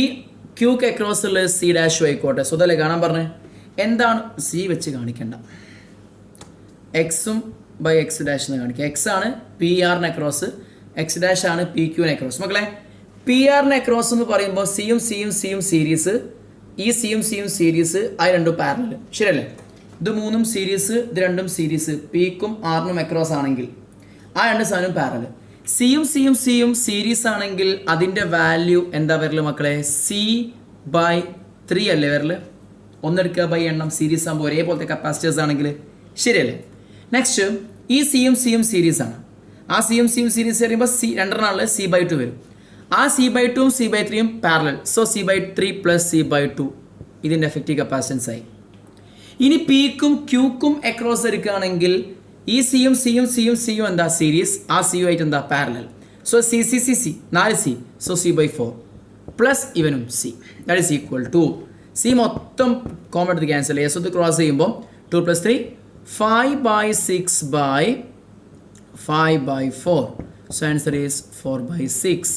ക്യൂക്ക് അക്രോസ് ഉള്ള സി ഡാഷും ആയിക്കോട്ടെ. സോ അതല്ലേ കാണാൻ പറഞ്ഞത്? എന്താണ് സി വെച്ച് കാണിക്കേണ്ട, എക്സും ബൈ എക്സ് ഡാഷ് എന്ന് കാണിക്കുക. എക്സ് ആണ് പി ആറിന് അക്രോസ്, എക്സ് ഡാഷ് ആണ് പി ക്യൂന് അക്രോസ്. മക്കളെ പി ആറിന് അക്രോസ് എന്ന് പറയുമ്പോൾ സിയും സിയും സിയും സീരീസ്, ഈ സിയും സിയും സീരീസ്, ആ രണ്ടും പാരലൽ. ശരിയല്ലേ? ഇത് മൂന്നും സീരീസ്, ഇത് രണ്ടും സീരീസ്. പിക്കും ആറിനും അക്രോസ് ആണെങ്കിൽ ആ രണ്ട് സാധനം പാരലൽ. സിയും സിയും സിയും സീരീസ് ആണെങ്കിൽ അതിൻ്റെ വാല്യൂ എന്താ വരല് മക്കളെ? C/3 അല്ലേ വരല്? ഒന്നെടുക്കുക ബൈ എണ്ണം. സീരീസ് ആകുമ്പോൾ ഒരേപോലത്തെ കപ്പാസിറ്റേഴ്സ് ആണെങ്കിൽ. ശരിയല്ലേ? നെക്സ്റ്റ് ഈ സിയും സിയും സീരീസ് ആണ്. ആ സിയും സിയും സീരീസ് പറയുമ്പോൾ രണ്ടെണ്ണാണുള്ളത്, C/2 വരും. ആ C/2ഉം C/3യും parallel. So C/3 plus C/2 ഇതിൻ്റെ എഫക്റ്റീവ് കപ്പാസിറ്റൻസ് ആയി. ഇനി പിക്കും ക്യൂക്കും അക്രോസ് എടുക്കുകയാണെങ്കിൽ ഈ സിയും സിയും സിയും സിയും എന്താ? സീരീസ്. ആ സിയു ആയിട്ട് എന്താ? Parallel. So C 4 C. So C/4 plus ഇവനും C. That is equal to C മൊത്തം കോമൺ എടുത്ത് ക്യാൻസൽ ചെയ്യുക. സോ ഇത് ക്രോസ് ചെയ്യുമ്പോൾ 2 + 3 5/6/5/4. So answer is 4/6,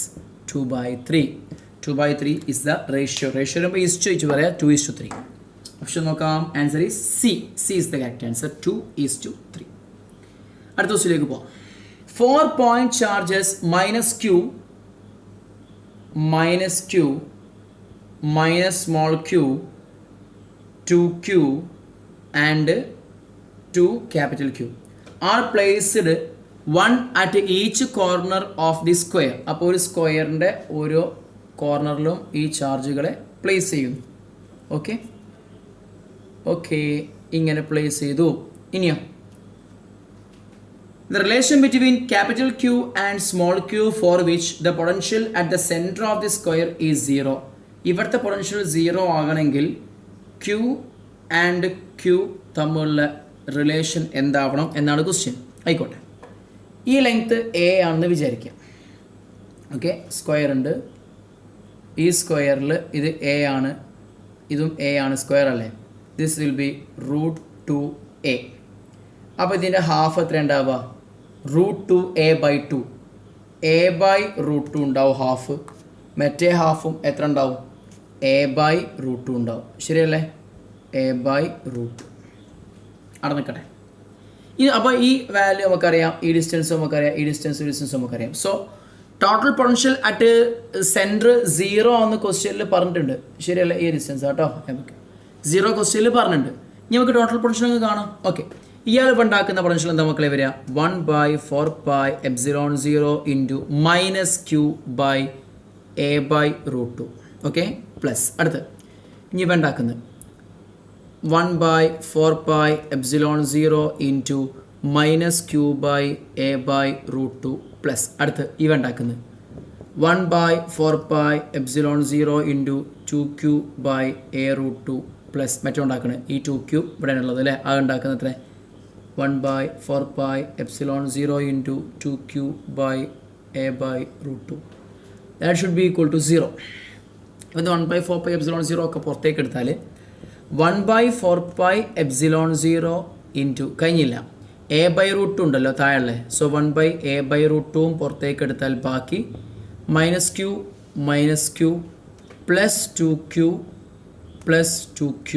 2/3. 2/3 is the ratio. Ratio number is 2:3. Option നോക്കാം. Answer is C. C is the correct answer. 2:3. അടുത്ത ക്വസ്റ്റ്യനിലേക്ക് പോകാം. 4 point charges minus Q minus small q, 2Q and 2 capital Q are placed one at each corner of the square. അപ്പോൾ ഒരു സ്ക്വയറിൻ്റെ ഓരോ കോർണറിലും ഈ ചാർജുകളെ place ചെയ്യുന്നു. ഓക്കെ ഓക്കെ ഇങ്ങനെ പ്ലേസ് ചെയ്തു. ഇനിയോ the relation between capital Q and small q for which the potential at the center of the square is 0. ഇവിടുത്തെ പൊട്ടൻഷ്യൽ 0 ആകണമെങ്കിൽ Q and Q തമ്മിലുള്ള റിലേഷൻ എന്താവണം എന്നാണ് ക്വസ്റ്റ്യൻ. ആയിക്കോട്ടെ, ഈ ലെങ്ത് A ആണെന്ന് വിചാരിക്കാം. ഓക്കെ, സ്ക്വയർ ഉണ്ട്, ഈ സ്ക്വയറിൽ ഇത് എ ആണ്, ഇതും എ ആണ്, സ്ക്വയർ അല്ലേ. This will B √2a. അപ്പോൾ ഇതിൻ്റെ ഹാഫ് എത്ര ഉണ്ടാവുക? √2a/2. a/√2 ഉണ്ടാവും ഹാഫ്. മറ്റേ ഹാഫും എത്ര ഉണ്ടാവും? a/√2 ഉണ്ടാവും. ശരിയല്ലേ? a/√2 അവിടെ നിൽക്കട്ടെ. ഇത് അപ്പോൾ ഈ വാല്യൂ നമുക്കറിയാം, ഈ ഡിസ്റ്റൻസ് നമുക്കറിയാം, ഈ ഡിസ്റ്റൻസ് നമുക്കറിയാം. So total potential at centre 0 ആണെന്ന് ക്വസ്റ്റ്യനിൽ പറഞ്ഞിട്ടുണ്ട്. ശരിയല്ല? ഈ ഡിസ്റ്റൻസ് കേട്ടോ, നമുക്ക് 0 ക്വസ്റ്റ്യനിൽ പറഞ്ഞിട്ടുണ്ട്. ഇനി നമുക്ക് ടോട്ടൽ പൊട്ടൻഷ്യൽ നമുക്ക് കാണാം. ഓക്കെ, ഇയാൾ ഇപ്പോൾ ഉണ്ടാക്കുന്ന പൊട്ടൻഷ്യൽ എന്താ മക്കളെ വരിക? 1/4πε0 ഇൻറ്റു -q/a/√2. ഓക്കെ, പ്ലസ് അടുത്ത് ഇനി ഇവ ഉണ്ടാക്കുന്നത് 1/4πε0 ഇൻറ്റു -q/a/√2 പ്ലസ് അടുത്ത് ഇവ ഉണ്ടാക്കുന്നത് 1/4πε0 ഇൻറ്റു 2q/a√2 പ്ലസ് മറ്റോ ഉണ്ടാക്കുന്നത് ഈ 2q ഇവിടെ ഉള്ളത് അല്ലേ, അത് ഉണ്ടാക്കുന്നത് എത്ര? 1/4πε0 into 2q/a/√2. That should be equal to 0. ഇത് 1/4πε0 ഒക്കെ പുറത്തേക്ക് എടുത്താൽ 1/4πε0 ഇൻറ്റു കഴിഞ്ഞില്ല, a/√2 ഉണ്ടല്ലോ താഴെ. സോ 1/a/√2 പുറത്തേക്ക് എടുത്താൽ ബാക്കി -q plus 2q plus 2q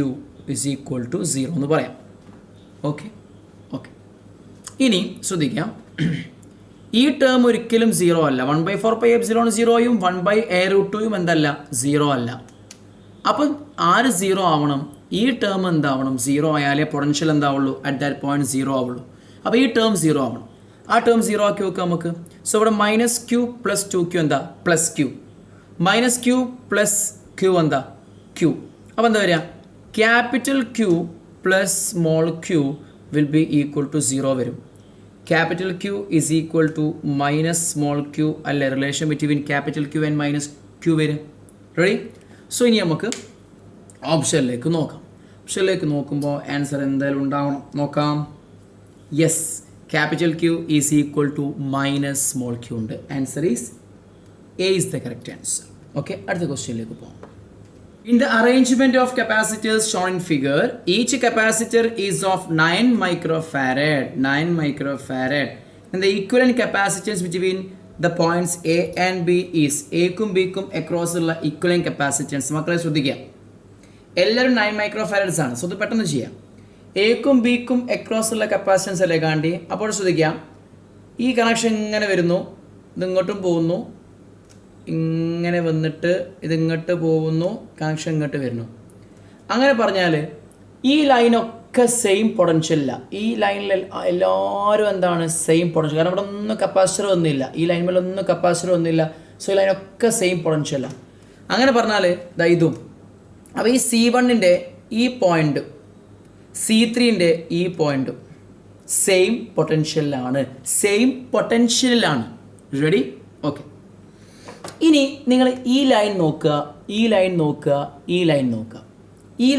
is equal to 0 എന്ന് പറയാം. ഓക്കെ ഓക്കെ, ഇനി ശ്രദ്ധിക്കാം, ഈ ടേം ഒരിക്കലും 0 അല്ല. 1/4πε0യും 1/a√2യും എന്തല്ല? 0 അല്ല. അപ്പം ആര് 0 ആവണം? ഈ ടേം എന്താവണം? 0 ആയാലേ പൊട്ടൻഷ്യൽ എന്താവുള്ളൂ? അറ്റ് ദാറ്റ് പോയിന്റ് 0 ആവുള്ളൂ. അപ്പോൾ ഈ ടേം 0 ആവണം. ആ ടേം 0 ആക്കി വെക്കാം നമുക്ക്. സോ ഇവിടെ -q പ്ലസ് 2q എന്താ? Plus q. -q plus q എന്താ? q. അപ്പോൾ എന്താ വരിക? Capital Q plus small q will be equal to 0 വരും. Capital Q is equal to minus small q അല്ലേ? Relation between capital Q and -q വരും. Ready? So ഇനി നമുക്ക് ഓപ്ഷനിലേക്ക് നോക്കാം. ഓപ്ഷനിലേക്ക് നോക്കുമ്പോൾ ആൻസർ എന്തായാലും ഉണ്ടാവണം. നോക്കാം. Yes, capital Q is equal to minus small q ഉണ്ട്. Answer is A is the correct answer. Okay, അടുത്ത ക്വസ്റ്റ്യനിലേക്ക് പോകാം. In the arrangement of capacitors shown in figure, each capacitor is of 9 microfarad. And the equivalent capacitance between the points A and B is A-ക്കും B-ക്കും across ഉള്ള equivalent capacitance. മക്കളെ ശ്രദ്ധിക്കുക, എല്ലാവരും 9 microfarads ആണ്. So ഇത് പെട്ടെന്ന് ചെയ്യാം. എക്കും ബിക്കും അക്രോസ് ഉള്ള കപ്പാസിറ്റൻസ് അല്ലേ കാണ്ടി. അപ്പോൾ ശ്രദ്ധിക്കാം, ഈ കണക്ഷൻ ഇങ്ങനെ വരുന്നു, ഇതിങ്ങോട്ടും പോകുന്നു, ഇങ്ങനെ വന്നിട്ട് ഇതിങ്ങോട്ട് പോകുന്നു, കണക്ഷൻ ഇങ്ങോട്ട് വരുന്നു. അങ്ങനെ പറഞ്ഞാൽ ഈ ലൈനൊക്കെ സെയിം പൊട്ടൻഷ്യലില്ല. ഈ ലൈനിൽ എല്ലാവരും എന്താണ്? Same potential. കാരണം ഇവിടെ ഒന്നും കപ്പാസിറ്റർ ഒന്നുമില്ല, ഈ ലൈനിലൊന്നും കപ്പാസിറ്റർ ഒന്നുമില്ല. സോ ഈ ലൈനൊക്കെ സെയിം പൊട്ടൻഷ്യലാണ്. അങ്ങനെ പറഞ്ഞാൽ ഇതും. അപ്പോൾ ഈ C1ൻ്റെ ഈ പോയിൻറ്റും C3ൻ്റെ ഈ പോയിൻറ്റും സെയിം പൊട്ടൻഷ്യലിലാണ്. റെഡി? ഓക്കെ, ഇനി നിങ്ങൾ ഈ ലൈൻ നോക്കുക, ഈ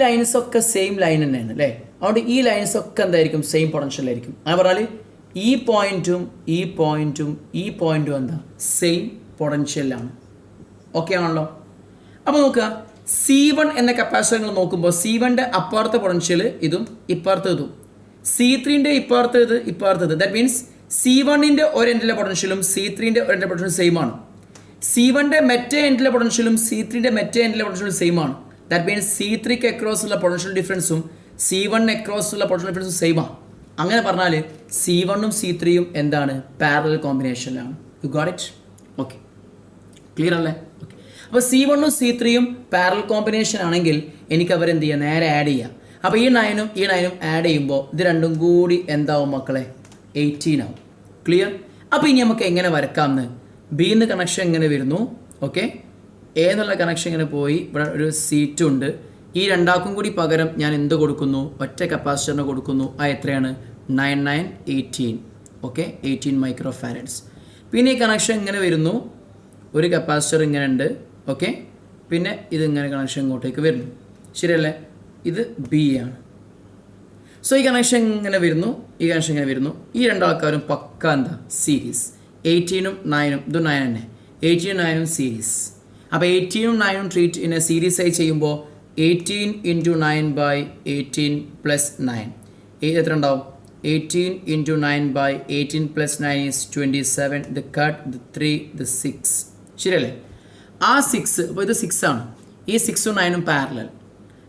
ലൈൻസൊക്കെ സെയിം ലൈൻ തന്നെയാണ് അല്ലേ. അതുകൊണ്ട് ഈ ലൈൻസൊക്കെ എന്തായിരിക്കും? സെയിം പൊട്ടൻഷ്യലായിരിക്കും. അങ്ങനെ പറഞ്ഞാൽ ഈ പോയിൻറ്റും എന്താ? സെയിം പൊട്ടൻഷ്യലാണ്. ഓക്കെ ആണല്ലോ. അപ്പോൾ നോക്കുക, C1 എന്ന കപ്പാസിറ്റർ നിങ്ങൾ നോക്കുമ്പോൾ C1ൻ്റെ അപ്പുറത്തെ പൊട്ടൻഷ്യൽ ഇതും ഇപ്പുറത്തതും, C3ൻ്റെ ഇപ്പുറത്തത്. ദാറ്റ് മീൻസ് C1ൻ്റെ ഒരു എൻഡിലെ പൊട്ടൻഷ്യലും C3ൻ്റെ ഒരു എൻഡിലെ പൊട്ടൻഷ്യലും സെയിം ആണ്. C1ൻ്റെ മറ്റേ എൻഡിലെ പൊട്ടൻഷ്യലും C3ൻ്റെ മറ്റേ എൻഡിലെ പൊട്ടൻഷ്യലും സെയിം ആണ്. ദാറ്റ് മീൻസ് C3ക്ക് അക്രോസ് ഉള്ള പൊട്ടൻഷ്യൽ ഡിഫറൻസും C1ന് അക്രോസ് ഉള്ള പൊട്ടൻഷ്യൽ ഡിഫറൻസും സെയിം ആണ്. അങ്ങനെ പറഞ്ഞാൽ C1ഉം C3യും എന്താണ്? പാരലൽ കോമ്പിനേഷനിലാണ്. You got it? Okay, clear അല്ലേ? ഓക്കെ, അപ്പോൾ C1ഉം C3യും പാരലൽ കോമ്പിനേഷൻ ആണെങ്കിൽ എനിക്ക് അവരെന്ത് ചെയ്യുക? നേരെ ആഡ് ചെയ്യുക. അപ്പോൾ ഈ 9ഉം ആഡ് ചെയ്യുമ്പോൾ ഇത് രണ്ടും കൂടി എന്താവും മക്കളെ? 18 ആവും. ക്ലിയർ? അപ്പോൾ ഇനി നമുക്ക് എങ്ങനെ വരക്കാമെന്ന്, ബിന്ന് കണക്ഷൻ ഇങ്ങനെ വരുന്നു. ഓക്കെ, എ എന്നുള്ള കണക്ഷൻ ഇങ്ങനെ പോയി, ഇവിടെ ഒരു C2 ഉണ്ട്. ഈ രണ്ടാക്കും കൂടി പകരം ഞാൻ എന്ത് കൊടുക്കുന്നു? ഒറ്റ കപ്പാസിറ്ററിന് കൊടുക്കുന്നു. ആ എത്രയാണ്? 9 9 18. ഓക്കെ, 18 മൈക്രോഫാരഡ്സ്. പിന്നെ ഈ കണക്ഷൻ ഇങ്ങനെ വരുന്നു, ഒരു കപ്പാസിറ്റർ ഇങ്ങനെ ഉണ്ട്. ഓക്കെ, പിന്നെ ഇതിങ്ങനെ കണക്ഷൻ ഇങ്ങോട്ടേക്ക് വരുന്നു. ശരിയല്ലേ? ഇത് ബി ആണ്. സോ ഈ കണക്ഷൻ ഇങ്ങനെ വരുന്നു, ഈ കണക്ഷൻ ഇങ്ങനെ വരുന്നു. ഈ രണ്ടാൾക്കാരും പക്ക എന്താ? സീരീസ്. 18ഉം 9ഉം ഇത് 9 തന്നെ, 18ഉം 9ഉം സീരീസ്. അപ്പോൾ 18ഉം 9ഉം ട്രീറ്റ് ഇൻ എ സീരീസ് ആയി ചെയ്യുമ്പോൾ 18 × 9 / 18 + 9 എത്ര ഉണ്ടാവും? 18 × 9 / 18 + 9 is 27. The cut, the 3, the 6. ശരിയല്ലേ? ആ 6, അപ്പോൾ ഇത് 6 ആണ്. ഈ 6ഉം 9ഉം പാരലൽ.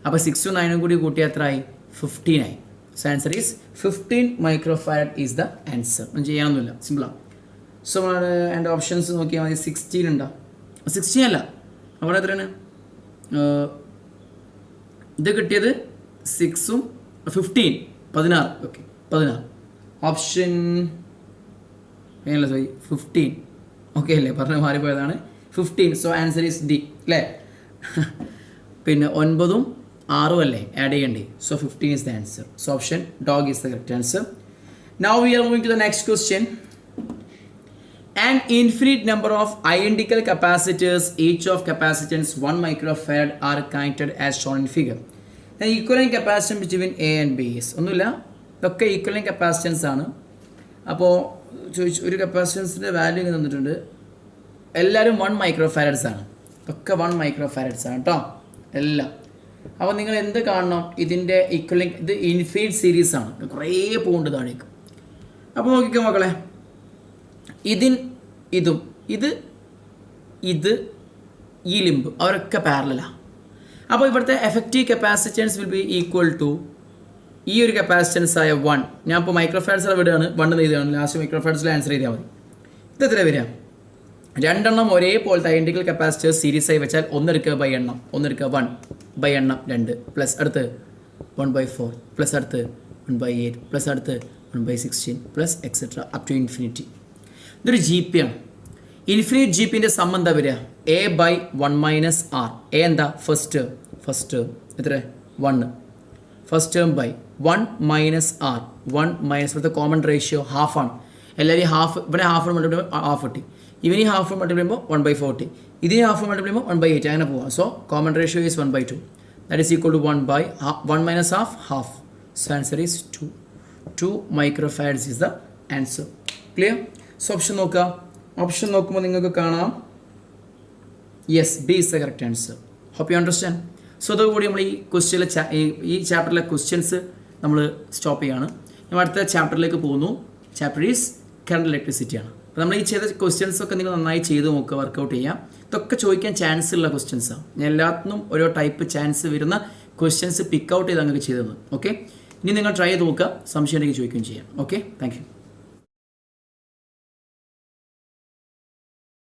അപ്പോൾ 6ഉം 9ഉം കൂടി കൂട്ടിയാൽ എത്രയായി? 15 ആയി. So answer is 15 microfarad is the answer. ഒന്നും ചെയ്യാനൊന്നുമില്ല, സിമ്പിളാണ്. സോ എൻ്റെ ഓപ്ഷൻസ് നോക്കിയാൽ മതി. 16 ഉണ്ടോ? 16 അല്ല, അവിടെ എത്രയാണ്? ഇത് കിട്ടിയത് 6ഉം 15, 16. ഓക്കെ, 16. Option sorry 15. ഓക്കെ അല്ലേ? പറഞ്ഞ മാറിപ്പോയതാണ്. 15. സോ ആൻസർ ഈസ് ഡി അല്ലേ? പിന്നെ 9ഉം 6ഉം അല്ലേ ആഡ് ചെയ്യണ്ടേ? So 15 is the answer. So option dog is the correct answer. Now we are moving to the next question. An infinite number of identical capacitors, each of capacitance 1 microfarad, are connected as shown in figure. Then equivalent capacitance between A and B is ഒന്നുമില്ല, ഇതൊക്കെ equivalent capacitance ആണ്. അപ്പോൾ ഒരു കപ്പാസിറ്റൻസിൻ്റെ value ഇങ്ങനെ തന്നിട്ടുണ്ട്. എല്ലാവരും 1 മൈക്രോഫാരഡ്സ് ആണ്, ഒക്കെ 1 മൈക്രോഫാരഡ്സ് ആണ് കേട്ടോ എല്ലാം. അപ്പോൾ നിങ്ങൾ എന്ത് കാണണം? ഇതിൻ്റെ ഈക്വലൻറ്റ്, ഇത് ഇൻഫിനിറ്റ് സീരീസ് ആണ്, കുറേ പോകുന്നുണ്ട് താഴേക്ക്. അപ്പോൾ നോക്കിക്കോ മക്കളെ, ഇതും ഇത് ഈ ലിമ്പ് അവരൊക്കെ പാരലലാണ്. അപ്പോൾ ഇവിടുത്തെ effective capacitance will be equal to ഈ ഒരു കപ്പാസിറ്റൻസ് ആയ 1. ഞാൻ ഇപ്പോൾ മൈക്രോഫാരഡ്സിലെ വിടുകയാണ്, 1 എഴുതുകയാണ്. ലാസ്റ്റ് മൈക്രോഫാരഡ്സിൽ ആൻസർ ചെയ്താൽ മതി. ഇത് എത്ര വരിക? 2 എണ്ണം ഒരേപോലത്തെ ഐഡൻറ്റിക്കൽ കപ്പാസിറ്റേഴ്സ് സീരീസ് ആയി വെച്ചാൽ 1 എടുക്കുക ബൈ എണ്ണം, 1 എടുക്കുക 1 ബൈ എണ്ണം 2 പ്ലസ് അടുത്ത് 1/4 പ്ലസ് അടുത്ത് 1/8 പ്ലസ് അടുത്ത് 1/16 plus etcetera up to infinity. ഇതൊരു ജി പി ആണ്. ഇൻഫിനിറ്റ് ജി പിൻ്റെ സം എന്താ വരിക? A/1 - R. എ എന്താ? ഫസ്റ്റ് എത്ര? 1. First term by 1 - R. 1 - ഇവിടുത്തെ കോമൺ റേഷ്യോ ഹാഫ് ആണ്. എല്ലാവരും ഹാഫ്, ഇവിടെ ഹാഫ് മൾട്ടിപ്ലൈ ചെയ്യുമ്പോൾ ഹാഫ് കിട്ടി, ഇവന് ഹാഫ് മൾട്ടിപ്ലൈ ചെയ്യുമ്പോൾ 1/40, ഇതിന് ഹാഫ് മൾട്ടിപ്ലൈ ചെയ്യുമ്പോൾ 1/8, അങ്ങനെ പോവാം. So common ratio is 1/2. That is equal to 1 - half. So answer is 2 microfarads is the answer. Clear? So option നോക്കുക. ഓപ്ഷൻ നോക്കുമ്പോൾ നിങ്ങൾക്ക് കാണാം yes, B is the correct answer. Hope you understand. So അതോടുകൂടി നമ്മൾ ഈ ക്വസ്റ്റ്യനിലെ ഈ ചാപ്റ്ററിലെ ക്വസ്റ്റ്യൻസ് നമ്മൾ stop ചെയ്യുകയാണ്. നമ്മൾ അടുത്ത ചാപ്റ്ററിലേക്ക് പോകുന്നു. ചാപ്റ്റർ ഈസ് കറണ്ട് ഇലക്ട്രിസിറ്റി ആണ്. അപ്പോൾ നമ്മൾ ഈ ചെയ്ത ക്വസ്റ്റ്യൻസ് ഒക്കെ നിങ്ങൾ നന്നായി ചെയ്ത് നോക്കുക, വർക്കൗട്ട് ചെയ്യാം. ഇതൊക്കെ ചോദിക്കാൻ ചാൻസ് ഉള്ള ക്വസ്റ്റ്യൻസാണ്. ഞാൻ എല്ലാത്തിനും ഓരോ ടൈപ്പ് ചാൻസ് വരുന്ന ക്വസ്റ്റ്യൻസ് പിക്ക് ഔട്ട് ചെയ്ത് അങ്ങനെ ചെയ്തത്. ഓക്കെ, ഇനി നിങ്ങൾ ട്രൈ ചെയ്ത് നോക്കുക, സംശയം ഉണ്ടെങ്കിൽ ചോദിക്കുകയും ചെയ്യാം. Okay, thank you.